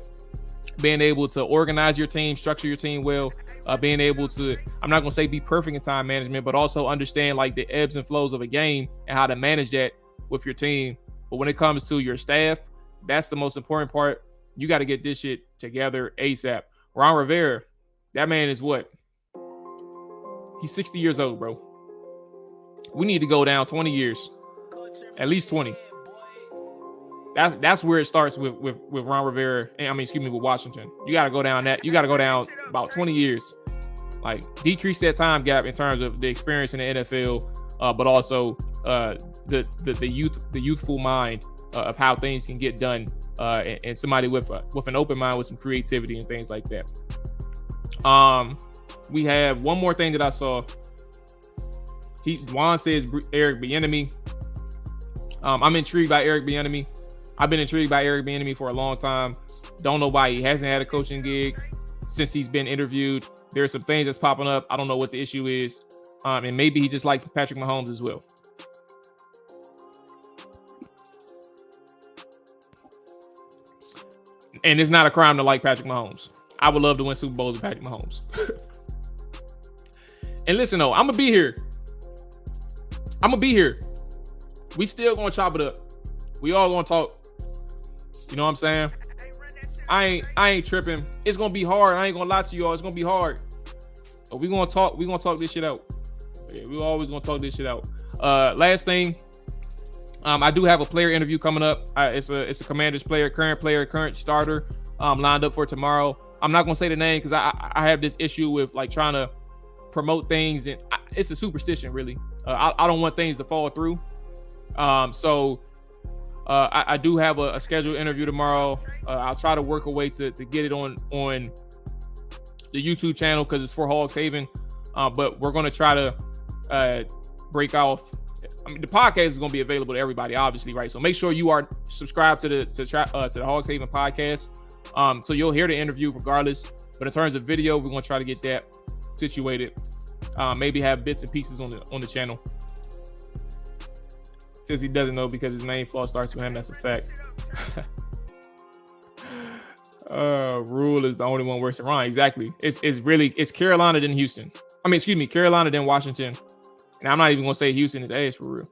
being able to organize your team, structure your team well, being able to, I'm not going to say be perfect in time management, but also understand like the ebbs and flows of a game and how to manage that with your team. But when it comes to your staff, that's the most important part. You got to get this shit together ASAP. Ron Rivera, that man is what? He's 60 years old, bro. We need to go down 20 years, at least 20. That's where it starts with Ron Rivera. With Washington. You got to go down that. You got to go down about 20 years. Like, decrease that time gap in terms of the experience in the NFL, but also the youthful mind of how things can get done, and somebody with an open mind with some creativity and things like that. We have one more thing that I saw. Juan says Eric Bieniemy. I'm intrigued by Eric Bieniemy. I've been intrigued by Eric Bieniemy for a long time. Don't know why he hasn't had a coaching gig since he's been interviewed. There's some things that's popping up. I don't know what the issue is. And maybe he just likes Patrick Mahomes as well. And it's not a crime to like Patrick Mahomes. I would love to win Super Bowls with Patrick Mahomes. And listen, though, I'm going to be here. We still going to chop it up. We all going to talk. You know what I'm saying? I ain't tripping. It's going to be hard. I ain't going to lie to y'all. It's going to be hard. But we going to talk. We going to talk this shit out. Yeah, we always going to talk this shit out. Last thing. I do have a player interview coming up. It's a Commanders player, current starter, lined up for tomorrow. I'm not going to say the name because I have this issue with like trying to promote things, and it's a superstition, really. I don't want things to fall through. So I do have a scheduled interview tomorrow. I'll try to work a way to get it on the YouTube channel because it's for Hogs Haven. But we're going to try to break off. The podcast is going to be available to everybody, obviously, right? So make sure you are subscribed to the Hogs Haven podcast. So you'll hear the interview regardless. But in terms of video, we're going to try to get that situated. Maybe have bits and pieces on the channel. Says he doesn't know because his main flaw starts with him. That's a fact. Rule is the only one worse than Ron. Exactly. It's Carolina then Houston. Carolina then Washington. And I'm not even gonna say Houston is ass for real.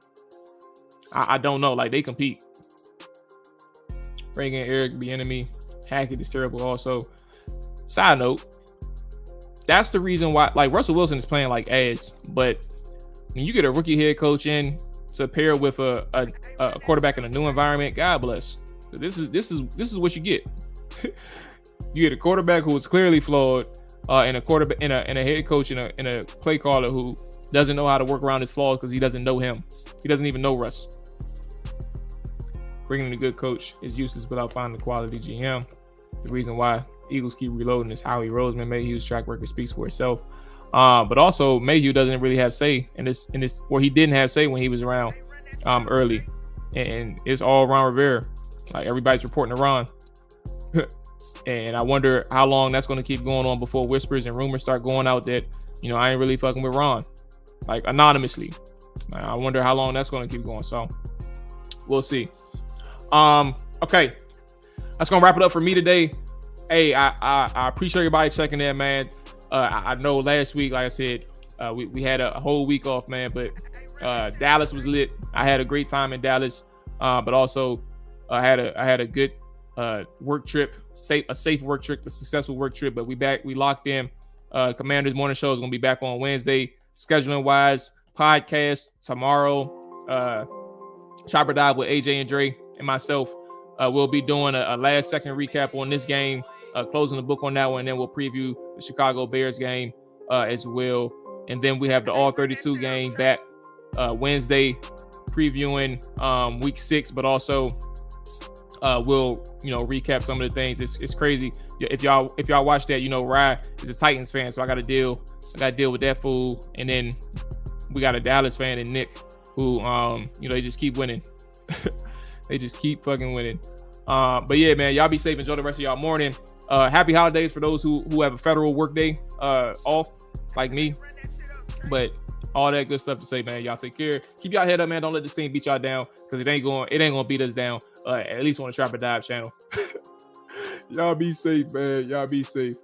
I don't know. Like, they compete. Bring in Eric Bieniemy. Hackett is terrible also. Side note, that's the reason why, like, Russell Wilson is playing like ass, but when you get a rookie head coach in to pair with a quarterback in a new environment, God bless. This is what you get. You get a quarterback who is clearly flawed, and a quarterback and a head coach and a play caller who doesn't know how to work around his flaws because he doesn't know him. He doesn't even know Russ. Bringing in a good coach is useless without finding a quality GM. The reason why Eagles keep reloading is Howie Roseman. Mayhew's track record speaks for itself. But also Mayhew doesn't really have say in this, or he didn't have say when he was around early. And it's all Ron Rivera. Like, everybody's reporting to Ron. And I wonder how long that's going to keep going on before whispers and rumors start going out that, I ain't really fucking with Ron. Like, anonymously. I wonder how long that's going to keep going. So we'll see. Okay. That's going to wrap it up for me today. Hey, I appreciate everybody checking in, man. I know last week, like I said, we had a whole week off, man, but Dallas was lit. I had a great time in Dallas, but also I had a good work trip, a safe work trip, a successful work trip. But we locked in. Commanders Morning Show is going to be back on Wednesday. Scheduling wise, podcast tomorrow. Chopper Dive with AJ and Dre and myself. We'll be doing a last second recap on this game, closing the book on that one, and then we'll preview the Chicago Bears game as well. And then we have the All 32 game back Wednesday, previewing week 6, but also we'll recap some of the things. It's crazy. If y'all watch that, Rye is a Titans fan, so I got to deal with that fool. And then we got a Dallas fan and Nick who they just keep winning. They just keep fucking winning. But yeah, man, y'all be safe. Enjoy the rest of y'all morning. Happy holidays for those who have a federal work day off, like me. But all that good stuff to say, man. Y'all take care. Keep y'all head up, man. Don't let this team beat y'all down, because it ain't gonna beat us down. At least on the Trapper Dive channel. Y'all be safe, man. Y'all be safe.